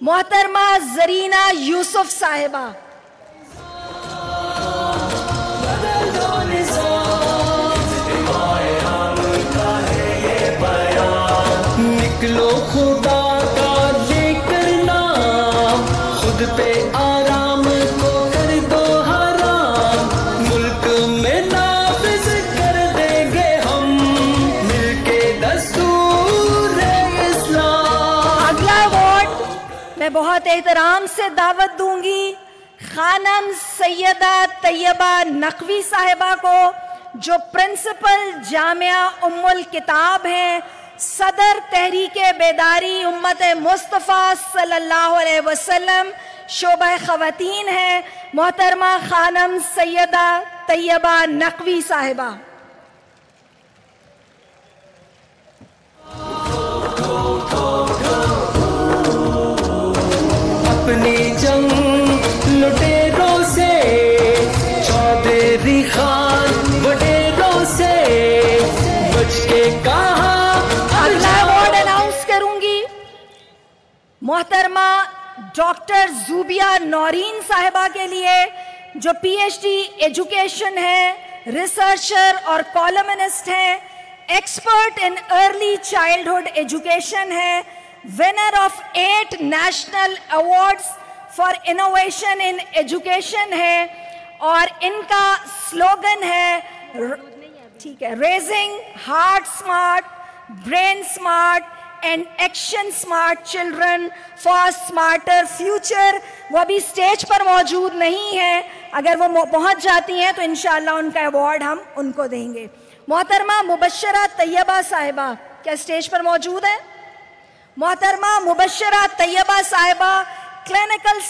A: محترمہ زرینہ یوسف صاحبہ.
J: نکلو خدا کا لے کر نام، خود پہ آرام کو کر دو حرام، ملک میں نافذ کر دیں گے ہم مل کے دستور اسلام.
A: اگلا ایوارڈ میں بہت احترام سے دعوت دوں گی خانم سیدہ طیبہ نقوی صاحبہ کو، جو پرنسپل جامعہ ام الکتاب ہیں، صدر تحریک بیداری امت مصطفیٰ صلی اللہ علیہ وسلم شعبہ خواتین ہیں. محترمہ خانم سیدہ طیبہ نقوی صاحبہ.
J: اپنی جنگ لٹیروں سے، چودھری خان وڈیروں سے بچ کے کہاں.
A: اگلا ایوارڈ اناؤنس کروں گی محترمہ ڈاکٹر زوبیہ نورین صاحبہ کے لیے، جو پی ایچ ڈی ایجوکیشن ہے، ریسرچر اور کالمنسٹ ہیں، expert in early childhood education ہے، winner of 8 national awards for innovation in education ہے، اور ان کا سلوگن ہے ٹھیک ہے raising heart smart, brain smart and action smart children for smarter future. وہ ابھی اسٹیج پر موجود نہیں ہیں، اگر وہ پہنچ جاتی ہیں تو انشاءاللہ ان کا ایوارڈ ہم ان کو دیں گے. محترمہ مبشرہ طیبہ صاحبہ کیا اسٹیج پر موجود ہیں؟ محترمہ مبشرہ طیبہ صاحبہ کلینکل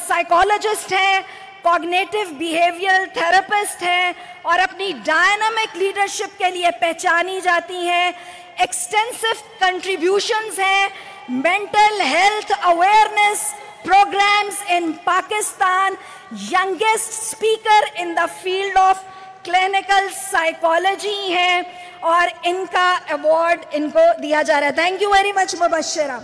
A: سائیکولوجسٹ ہیں، کوگنیٹو بیہیویئرل تھراپسٹ ہیں، اور اپنی ڈائنامک لیڈرشپ کے لیے پہچانی جاتی ہیں. ایکسٹینسو کنٹریبیوشنز ہیں mental health awareness programs in Pakistan, youngest speaker in the field of clinical psychology ہیں، اور ان کا ایوارڈ ان کو دیا جا رہا ہے. تھینک یو ویری مچ مبشرہ.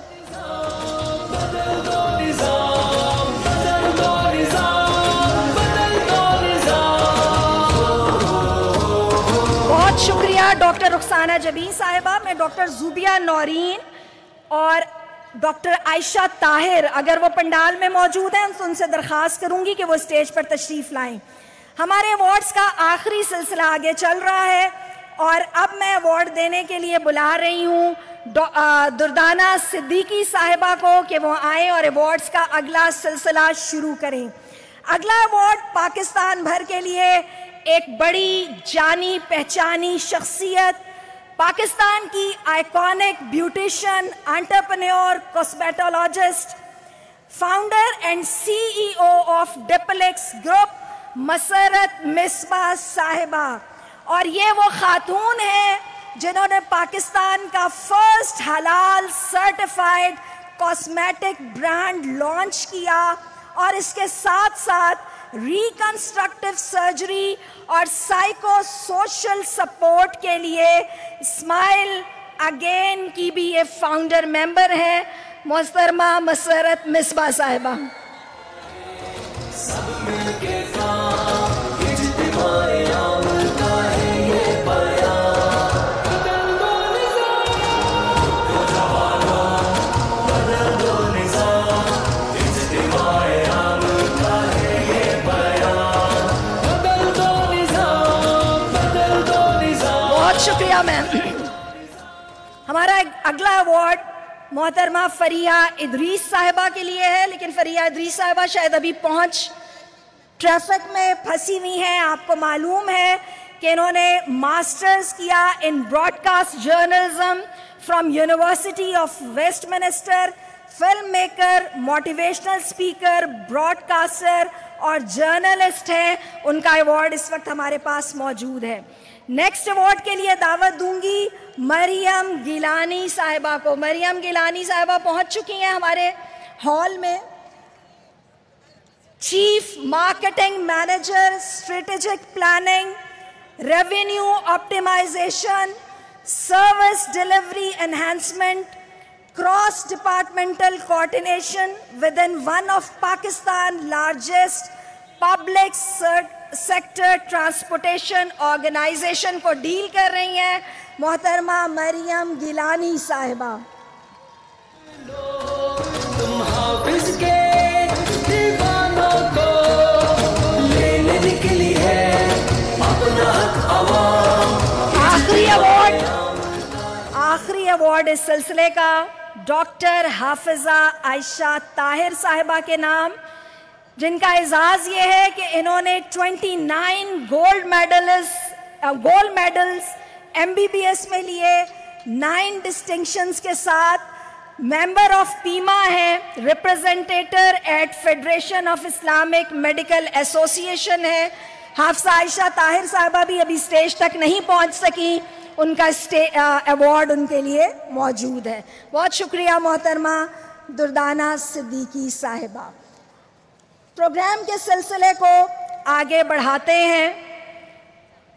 A: بہت شکریہ ڈاکٹر رخسانہ جبین صاحبہ. میں ڈاکٹر زوبیہ نورین اور ڈاکٹر عائشہ طاہر اگر وہ پنڈال میں موجود ہیں تو ان سے درخواست کروں گی کہ وہ اسٹیج پر تشریف لائیں. ہمارے ایوارڈز کا آخری سلسلہ آگے چل رہا ہے، اور اب میں ایوارڈ دینے کے لیے بلا رہی ہوں دردانہ صدیقی صاحبہ کو کہ وہ آئیں اور ایوارڈز کا اگلا سلسلہ شروع کریں. اگلا ایوارڈ پاکستان بھر کے لیے ایک بڑی جانی پہچانی شخصیت، پاکستان کی iconic beautician, entrepreneur, cosmetologist, founder and C E O of Depilex group Musarrat Misbah صاحبہ. اور یہ وہ خاتون ہیں جنہوں نے پاکستان کا فرسٹ حلال سرٹیفائیڈ کاسمیٹک برانڈ لانچ کیا، اور اس کے ساتھ ساتھ ریکنسٹرکٹیو سرجری اور سائیکو سوشل سپورٹ کے لیے اسمائل اگین کی بھی یہ فاؤنڈر ممبر ہیں. محترمہ مسرت مصباح صاحبہ. شکریہ میم. ہمارا اگلا ایوارڈ محترمہ فریحہ ادریس صاحبہ کے لیے ہے، لیکن فریحہ ادریس صاحبہ شاید ابھی ٹریفک میں پھنسی ہوئی ہیں. آپ کو معلوم ہے کہ انہوں نے ماسٹرز کیا in broadcast journalism from university of Westminster, film maker, motivational speaker, broadcaster اور جرنلسٹ ہیں. ان کا ایوارڈ اس وقت ہمارے پاس موجود ہے. نیکسٹ ایوارڈ کے لیے دعوت دوں گی مریم گیلانی صاحبہ کو. مریم گیلانی صاحبہ پہنچ چکی ہیں ہمارے ہال میں. Chief marketing manager, strategic planning, revenue optimization, service delivery enhancement, cross-departmental coordination within one of Pakistan's largest public sector transportation organization کو ڈیل کر رہی ہیں محترمہ مریم گیلانی صاحبہ.
J: تم حافظ کے دیوانوں کو لینے نکلی ہے اپنا حق عوام.
A: آخری ایوارڈ اس سلسلے کا ڈاکٹر حافظہ عائشہ طاہر صاحبہ کے نام، جن کا اعزاز یہ ہے کہ انہوں نے 29 گولڈ میڈلز MBBS میں لیے، 9 ڈسٹنکشنز کے ساتھ ممبر آف پیما ہے، representative at Federation of Islamic Medical Association ہے. حافظہ عائشہ طاہر صاحبہ بھی ابھی اسٹیج تک نہیں پہنچ سکیں، ان کا ایوارڈ ان کے لیے موجود ہے. بہت شکریہ محترمہ دردانہ صدیقی صاحبہ. پروگرام کے سلسلے کو آگے بڑھاتے ہیں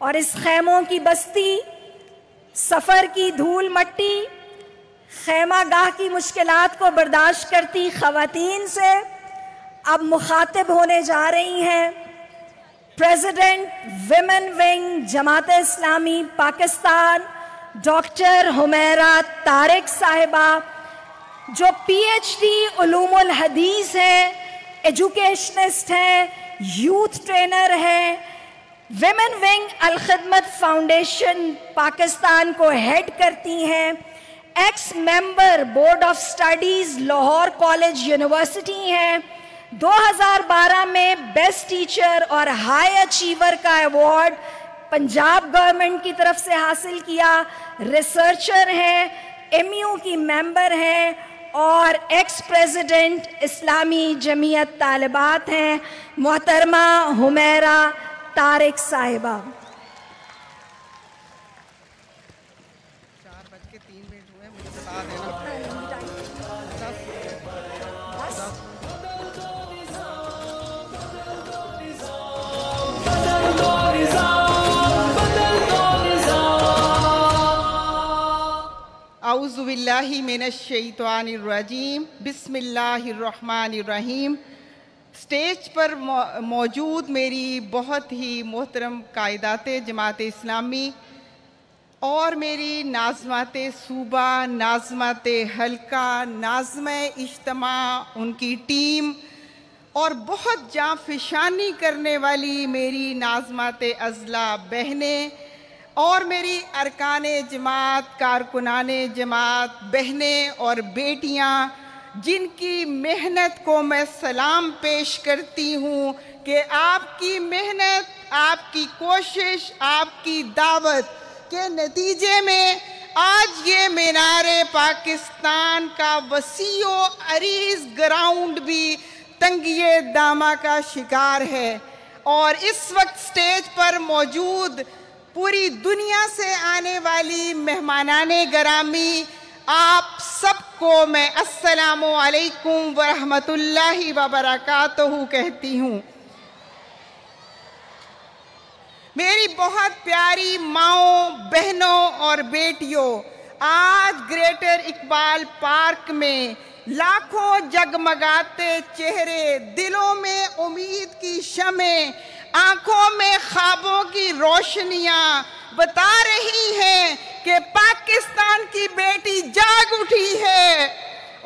A: اور اس خیموں کی بستی، سفر کی دھول مٹی، خیمہ گاہ کی مشکلات کو برداشت کرتی خواتین سے اب مخاطب ہونے جا رہی ہیں president women wing Jamaat Islami Pakistan doctor Humaira Tariq صاحبہ، جو PhD علوم الحدیث ہیں، ایجوکیشنسٹ ہیں، یوتھ ٹرینر ہیں، women wing Alkhidmat foundation Pakistan کو ہیڈ کرتی ہیں، ex member board of studies Lahore college university ہیں، 2012 میں بیسٹ ٹیچر اور ہائی اچیور کا ایوارڈ پنجاب گورنمنٹ کی طرف سے حاصل کیا، ریسرچر ہیں، MU کی ممبر ہیں اور ایکس پریزیڈنٹ اسلامی جمعیت طالبات ہیں محترمہ حمیرہ طارق صاحبہ.
K: 4:03 ہوئے، مجھے بتا دینا. اعوذ باللہ من الشیطان الرجیم، بسم اللہ الرحمن الرحیم. اسٹیج پر موجود میری بہت ہی محترم قائدات جماعت اسلامی اور میری ناظمات صوبہ، ناظمات حلقہ، ناظم اجتماع، ان کی ٹیم اور بہت جاں فشانی کرنے والی میری ناظمات اضلاع بہنیں اور میری ارکان جماعت، کارکنان جماعت، بہنیں اور بیٹیاں، جن کی محنت کو میں سلام پیش کرتی ہوں کہ آپ کی محنت، آپ کی کوشش، آپ کی دعوت کے نتیجے میں آج یہ مینار پاکستان کا وسیع و عریض گراؤنڈ بھی تنگی دامہ کا شکار ہے. اور اس وقت سٹیج پر موجود پوری دنیا سے آنے والی مہمانان گرامی، آپ سب کو میں السلام علیکم ورحمۃ اللہ وبرکاتہ کہتی ہوں. میری بہت پیاری ماؤں، بہنوں اور بیٹیوں، آج گریٹر اقبال پارک میں لاکھوں جگمگاتے چہرے، دلوں میں امید کی شمعیں، آنکھوں میں خوابوں کی روشنیاں بتا رہی ہیں کہ پاکستان کی بیٹی جاگ اٹھی ہے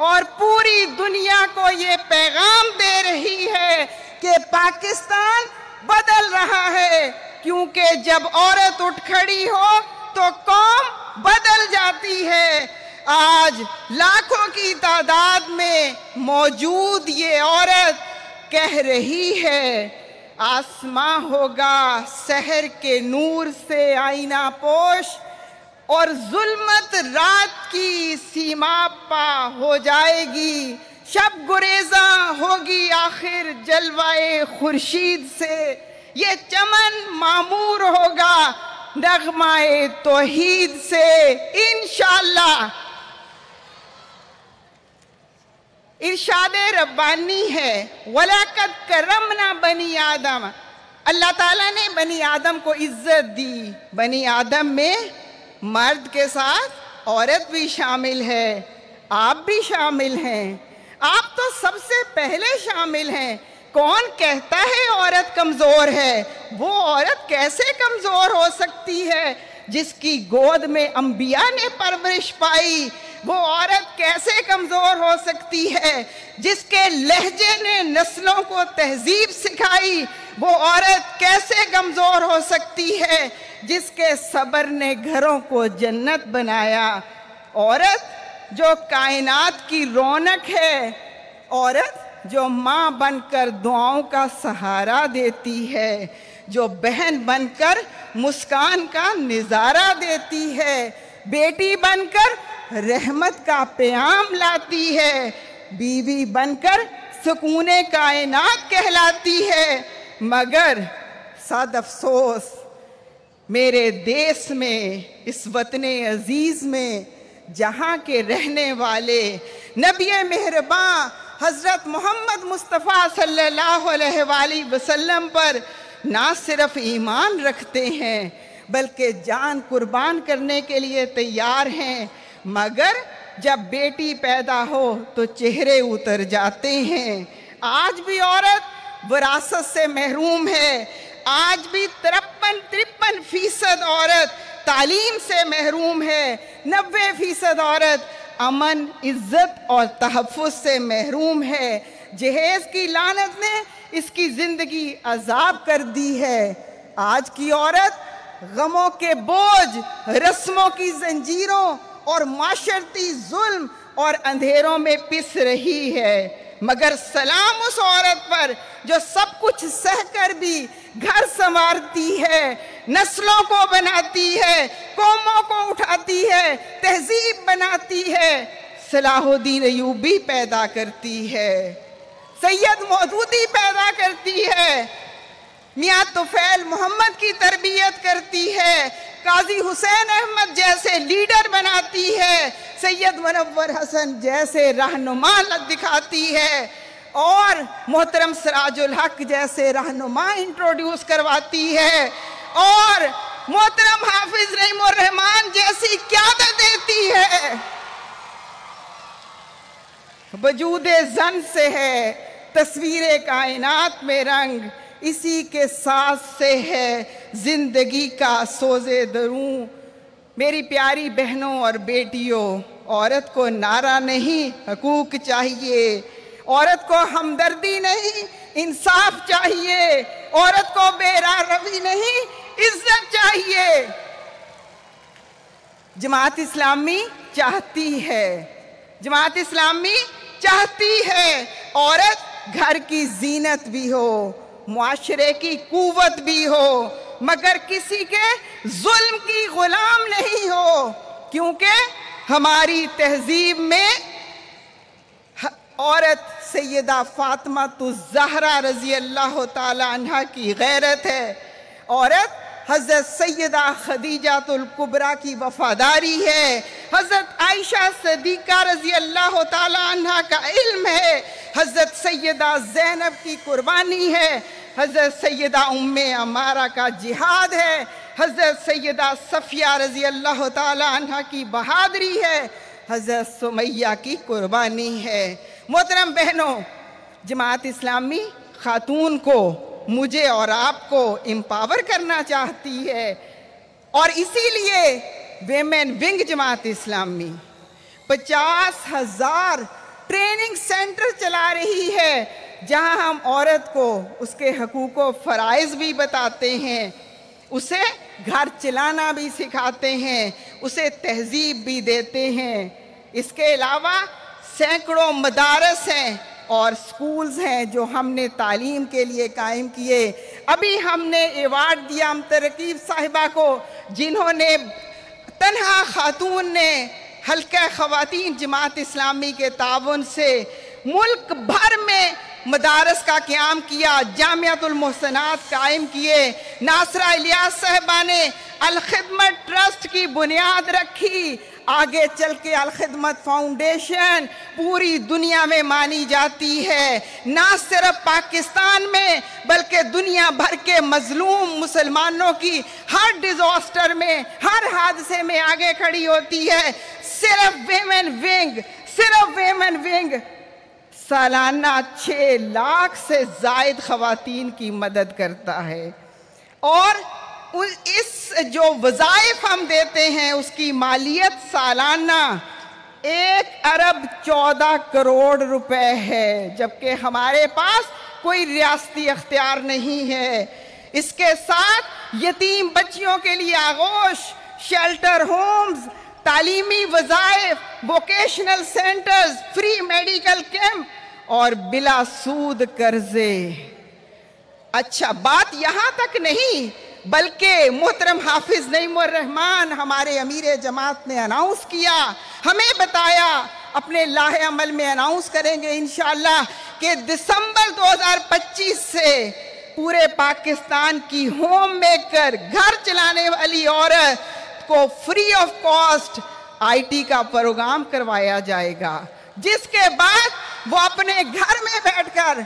K: اور پوری دنیا کو یہ پیغام دے رہی ہے کہ پاکستان بدل رہا ہے، کیونکہ جب عورت اٹھ کھڑی ہو تو قوم بدل جاتی ہے. آج لاکھوں کی تعداد میں موجود یہ عورت کہہ رہی ہے، آسماں ہوگا سحر کے نور سے آئینہ پوش اور ظلمت رات کی سیما پا ہو جائے گی، شب گریزاں ہوگی آخر جلوائے خورشید سے، یہ چمن معمور ہوگا نغمہ توحید سے انشاءاللہ. ارشاد ربانی ہے وَلَقَدْ كَرَّمْنَا بَنِي آدَمَ، اللہ تعالیٰ نے بنی آدم کو عزت دی. بنی آدم میں مرد کے ساتھ عورت بھی شامل ہے. آپ بھی شامل ہیں، آپ تو سب سے پہلے شامل ہیں۔ کون کہتا ہے عورت کمزور ہے؟ وہ عورت کیسے کمزور ہو سکتی ہے جس کی گود میں انبیاء نے پرورش پائی؟ وہ عورت کیسے کمزور ہو سکتی ہے جس کے لہجے نے نسلوں کو تہذیب سکھائی؟ وہ عورت کیسے کمزور ہو سکتی ہے جس کے صبر نے گھروں کو جنت بنایا؟ عورت جو کائنات کی رونق ہے، عورت جو ماں بن کر دعاؤں کا سہارا دیتی ہے، جو بہن بن کر مسکان کا نظارہ دیتی ہے، بیٹی بن کر رحمت کا پیام لاتی ہے، بیوی بن کر سکون کائنات کہلاتی ہے۔ مگر صد افسوس میرے دیس میں، اس وطن عزیز میں، جہاں کے رہنے والے نبی مہرباں حضرت محمد مصطفیٰ صلی اللہ علیہ وآلہ وسلم پر نہ صرف ایمان رکھتے ہیں بلکہ جان قربان کرنے کے لیے تیار ہیں، مگر جب بیٹی پیدا ہو تو چہرے اتر جاتے ہیں۔ آج بھی عورت وراثت سے محروم ہے، آج بھی 53% عورت تعلیم سے محروم ہے، 90% عورت امن، عزت اور تحفظ سے محروم ہے۔ جہیز کی لعنت نے اس کی زندگی عذاب کر دی ہے۔ آج کی عورت غموں کے بوجھ، رسموں کی زنجیروں اور معاشرتی ظلم اور اندھیروں میں پس رہی ہے، مگر سلام اس عورت پر جو سب کچھ سہ کر بھی گھر سنوارتی ہے، نسلوں کو بناتی ہے، قوموں کو اٹھاتی ہے، تہذیب بناتی ہے، صلاح الدین ایوبی پیدا کرتی ہے، سید مودودی پیدا کرتی ہے، میاں طفیل محمد کی تربیت کرتی ہے، قاضی حسین احمد جیسے لیڈر بناتی ہے، سید منور حسن جیسے رہنما دکھاتی ہے، اور محترم سراج الحق جیسے رہنما انٹروڈیوس کرواتی ہے، اور محترم حافظ رحیم الرحمان جیسی قیادت دیتی ہے۔ وجود زن سے ہے تصویر کائنات میں رنگ، اسی کے ساتھ سے ہے زندگی کا سوزے دروں۔ میری پیاری بہنوں اور بیٹیوں، عورت کو نعرہ نہیں حقوق چاہیے، عورت کو ہمدردی نہیں انصاف چاہیے، عورت کو بے روی نہیں عزت چاہیے۔ جماعت اسلامی چاہتی ہے، جماعت اسلامی چاہتی ہے عورت گھر کی زینت بھی ہو، معاشرے کی قوت بھی ہو، مگر کسی کے ظلم کی غلام نہیں ہو، کیونکہ ہماری تہذیب میں عورت سیدہ فاطمہ الزہرا رضی اللہ تعالی عنہ کی غیرت ہے، عورت حضرت سیدہ خدیجہ الکبریٰ کی وفاداری ہے، حضرت عائشہ صدیقہ رضی اللہ تعالی عنہ کا علم ہے، حضرت سیدہ زینب کی قربانی ہے، حضرت سیدہ ام عمارہ کا جہاد ہے، حضرت سیدہ صفیہ رضی اللہ تعالی عنہ کی بہادری ہے، حضرت سمیہ کی قربانی ہے۔ محترم بہنوں، جماعت اسلامی خاتون کو، مجھے اور آپ کو امپاور کرنا چاہتی ہے، اور اسی لیے women wing Jamaat Islami 50,000 training centre چلا رہی ہے، جہاں ہم عورت کو اس کے حقوق و فرائض بھی بتاتے ہیں، اسے گھر چلانا بھی سکھاتے ہیں، اسے تہذیب بھی دیتے ہیں۔ اس کے علاوہ سینکڑوں مدارس ہیں اور سکولز ہیں جو ہم نے تعلیم کے لیے قائم کیے۔ ابھی ہم نے ایوارڈ دیا رقیب صاحبہ کو، جنہوں نے تنہا خاتون نے حلقہ خواتین جماعت اسلامی کے تعاون سے ملک بھر میں مدارس کا قیام کیا، جامعۃ المحسنات قائم کیے، ناصرہ الیاس صاحبہ نے الخدمت ٹرسٹ کی بنیاد رکھی، آگے چل کے الخدمت فاؤنڈیشن پوری دنیا میں مانی جاتی ہے، نہ صرف پاکستان میں بلکہ دنیا بھر کے مظلوم مسلمانوں کی ہر ڈیزاسٹر میں، ہر حادثے میں آگے کھڑی ہوتی ہے۔ صرف ویمن ونگ، صرف ونگ سالانہ 6 لاکھ سے زائد خواتین کی مدد کرتا ہے، اور اس جو وظائف ہم دیتے ہیں اس کی مالیت سالانہ 1 ارب 14 کروڑ روپے ہے، جبکہ ہمارے پاس کوئی ریاستی اختیار نہیں ہے۔ اس کے ساتھ یتیم بچیوں کے لیے آغوش، شیلٹر ہومز، تعلیمی وظائف، vocational centres, free medical camp اور بلا سود قرضے۔ اچھا، بات یہاں تک نہیں، بلکہ محترم حافظ نعیم الرحمن ہمارے امیر جماعت نے اناؤنس کیا، ہمیں بتایا، اپنے لاہ عمل میں اناؤنس کریں گے انشاءاللہ کہ دسمبر 2025 سے پورے پاکستان کی ہوم میکر، گھر چلانے والی عورت کو فری آف کاسٹ IT کا پروگرام کروایا جائے گا، جس کے بعد وہ اپنے گھر میں بیٹھ کر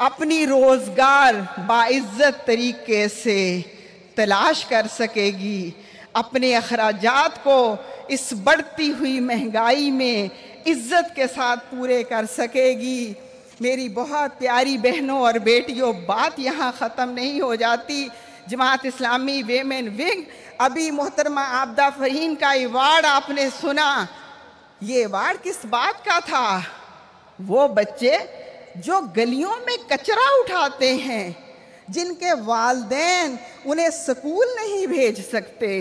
K: اپنی روزگار باعزت طریقے سے تلاش کر سکے گی، اپنے اخراجات کو اس بڑھتی ہوئی مہنگائی میں عزت کے ساتھ پورے کر سکے گی۔ میری بہت پیاری بہنوں اور بیٹیوں، بات یہاں ختم نہیں ہو جاتی۔ جماعت اسلامی ویمن ونگ، ابھی محترمہ عابدہ فرحین کا ایوارڈ آپ نے سنا، یہ ایوارڈ کس بات کا تھا؟ وہ بچے جو گلیوں میں کچرا اٹھاتے ہیں، جن کے والدین انہیں سکول نہیں بھیج سکتے،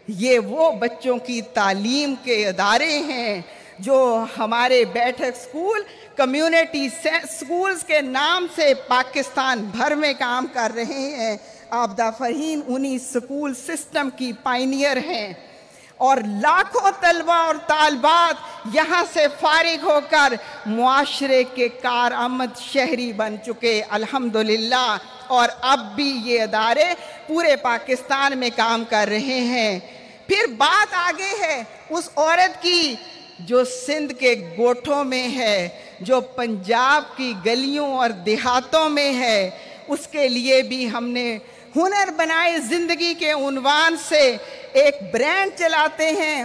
K: یہ وہ بچوں کی تعلیم کے ادارے ہیں جو ہمارے بیٹھک سکول، کمیونٹی سکولز کے نام سے پاکستان بھر میں کام کر رہے ہیں۔ عابدہ فرحین انہی سکول سسٹم کی پائنیئر ہیں، اور لاکھوں طلبہ اور طالبات یہاں سے فارغ ہو کر معاشرے کے کارآمد شہری بن چکے الحمدللہ، اور اب بھی یہ ادارے پورے پاکستان میں کام کر رہے ہیں۔ پھر بات آگے ہے اس عورت کی جو سندھ کے گوٹھوں میں ہے، جو پنجاب کی گلیوں اور دیہاتوں میں ہے، اس کے لیے بھی ہم نے ہنر بنائے زندگی کے عنوان سے ایک برانڈ چلاتے ہیں،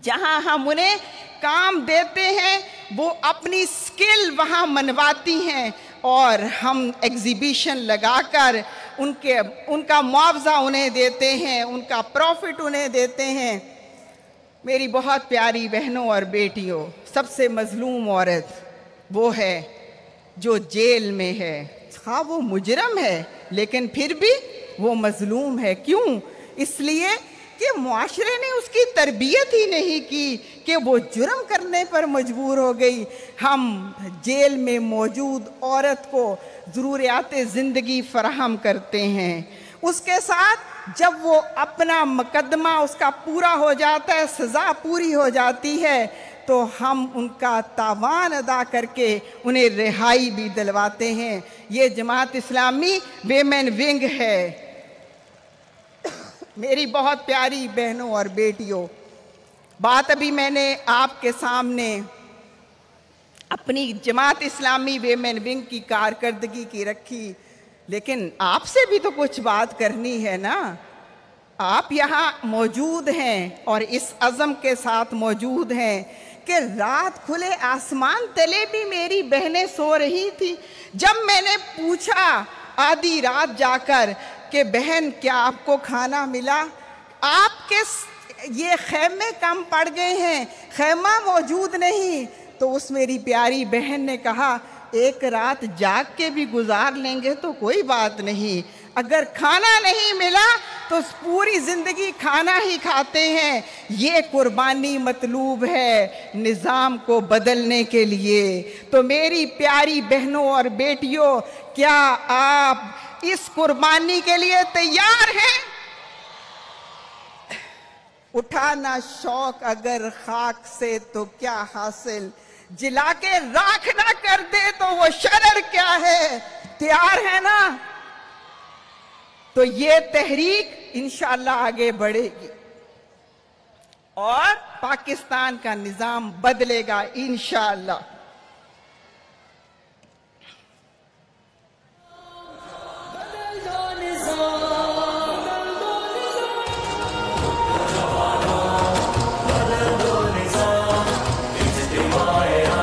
K: جہاں ہم انہیں کام دیتے ہیں، وہ اپنی سکل وہاں منواتی ہیں، اور ہم ایگزیبیشن لگا کر ان کا معاوضہ انہیں دیتے ہیں، ان کا پروفٹ انہیں دیتے ہیں۔ میری بہت پیاری بہنوں اور بیٹیوں، سب سے مظلوم عورت وہ ہے جو جیل میں ہے۔ ہاں، وہ مجرم ہے، لیکن پھر بھی وہ مظلوم ہے۔ کیوں؟ اس لیے کہ معاشرے نے اس کی تربیت ہی نہیں کی کہ وہ جرم کرنے پر مجبور ہو گئی۔ ہم جیل میں موجود عورت کو ضروریات زندگی فراہم کرتے ہیں، اس کے ساتھ جب وہ اپنا مقدمہ اس کا پورا ہو جاتا ہے، سزا پوری ہو جاتی ہے، تو ہم ان کا تاوان ادا کر کے انہیں رہائی بھی دلواتے ہیں۔ یہ جماعت اسلامی ویمن ونگ ہے۔ میری بہت پیاری بہنوں اور بیٹیوں، بات ابھی میں نے آپ کے سامنے اپنی جماعت اسلامی ویمن ونگ کی کارکردگی کی رکھی، لیکن آپ سے بھی تو کچھ بات کرنی ہے نا۔ آپ یہاں موجود ہیں اور اس عزم کے ساتھ موجود ہیں کہ رات کھلے آسمان تلے بھی میری بہنیں سو رہی تھی۔ جب میں نے پوچھا آدھی رات جا کر کہ بہن کیا آپ کو کھانا ملا؟ آپ کے یہ خیمے کم پڑ گئے ہیں، خیمہ موجود نہیں، تو اس میری پیاری بہن نے کہا ایک رات جاگ کے بھی گزار لیں گے تو کوئی بات نہیں، اگر کھانا نہیں ملا تو پوری زندگی کھانا ہی کھاتے ہیں۔ یہ قربانی مطلوب ہے نظام کو بدلنے کے لیے۔ تو میری پیاری بہنوں اور بیٹیوں، کیا آپ اس قربانی کے لیے تیار ہیں؟ اٹھانا شوق اگر خاک سے تو کیا حاصل، جلا کے راکھ نہ کر دے تو وہ شرر کیا ہے؟ تیار ہے نا؟ تو یہ تحریک انشاءاللہ آگے بڑھے گی اور پاکستان کا نظام بدلے گا انشاءاللہ۔
J: بدل دو نظام، اجتماع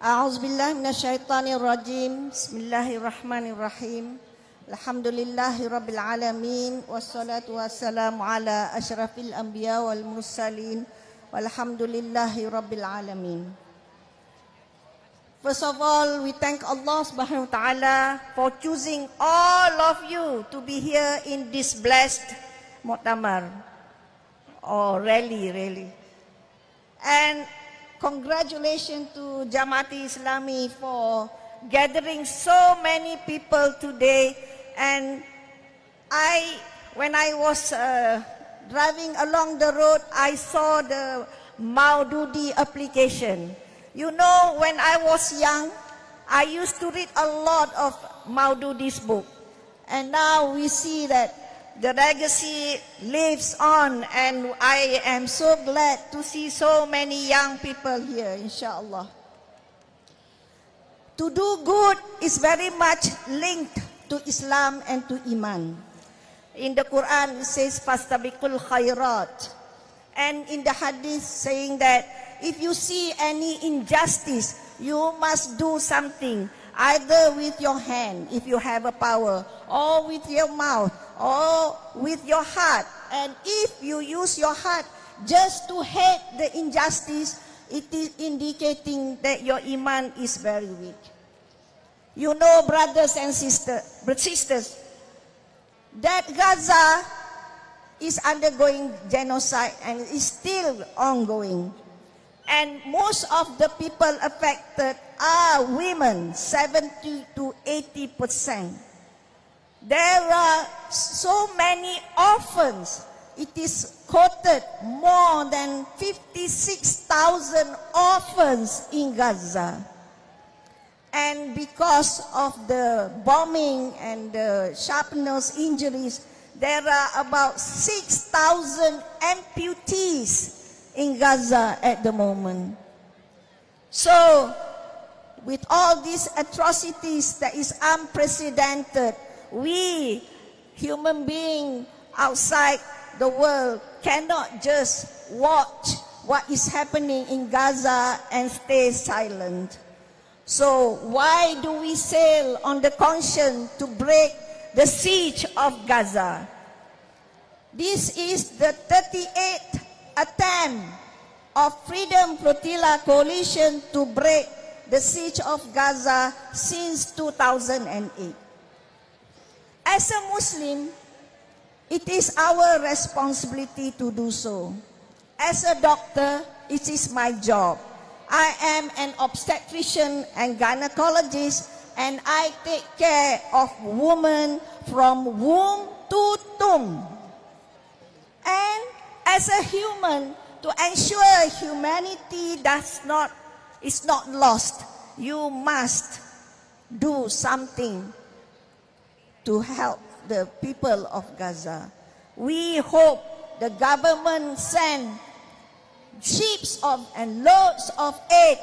L: A'udzubillahi minasyaitonirrajim. Bismillahirrahmanirrahim. Alhamdulillahi rabbil alamin, wassalatu wassalamu ala asyrafil anbiya wal mursalin, walhamdulillahi rabbil alamin. First of all, we thank Allah subhanahu wa ta'ala for choosing all of you to be here in this blessed Mu'tamar, or rally really. And congratulations to Jamaati Islami for gathering so many people today. And when I was driving along the road, I saw the Maududi application. You know, when I was young, I used to read a lot of Maududi's book. And now we see that the legacy lives on, and I am so glad to see so many young people here, inshallah. To do good is very much linked to Islam and to Iman. In the Quran it says, "Fastabiqul khairat." And in the hadith saying that if you see any injustice, you must do something, either with your hand, if you have a power, or with your mouth, or with your heart. And if you use your heart just to hate the injustice, it is indicating that your Iman is very weak. You know, brothers and sisters, that Gaza is undergoing genocide and is still ongoing. And most of the people affected are women, 70 to 80%. There are so many orphans. It is quoted more than 56,000 orphans in Gaza. And because of the bombing and the shrapnel injuries, there are about 6,000 amputees in Gaza at the moment. So, with all these atrocities that is unprecedented, we, human beings outside the world, cannot just watch what is happening in Gaza and stay silent. So why do we sail on the conscience to break the siege of Gaza? This is the 38th attempt of Freedom Flotilla Coalition to break the siege of Gaza since 2008. As a Muslim, it is our responsibility to do so. As a doctor, it is my job. I am an obstetrician and gynecologist, and I take care of women from womb to tomb. And as a human, to ensure humanity is not lost, you must do something to help the people of Gaza. We hope the government send ships and loads of aid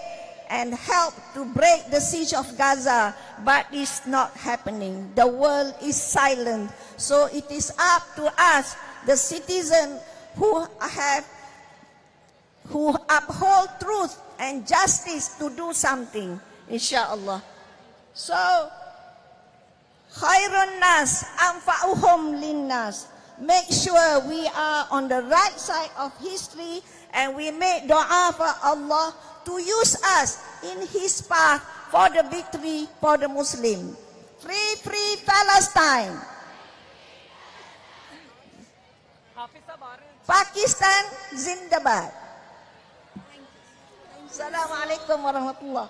L: and help to break the siege of Gaza, but it's not happening. The world is silent. So it is up to us, the citizens who uphold truth and justice, to do something, inshallah. So, khairun nas anfa'uhum linnas. Make sure we are on the right side of history, and we make dua for Allah to use us in His path for the victory for the Muslim. Free, free Palestine. Pakistan Zindabad. Assalamualaikum warahmatullah.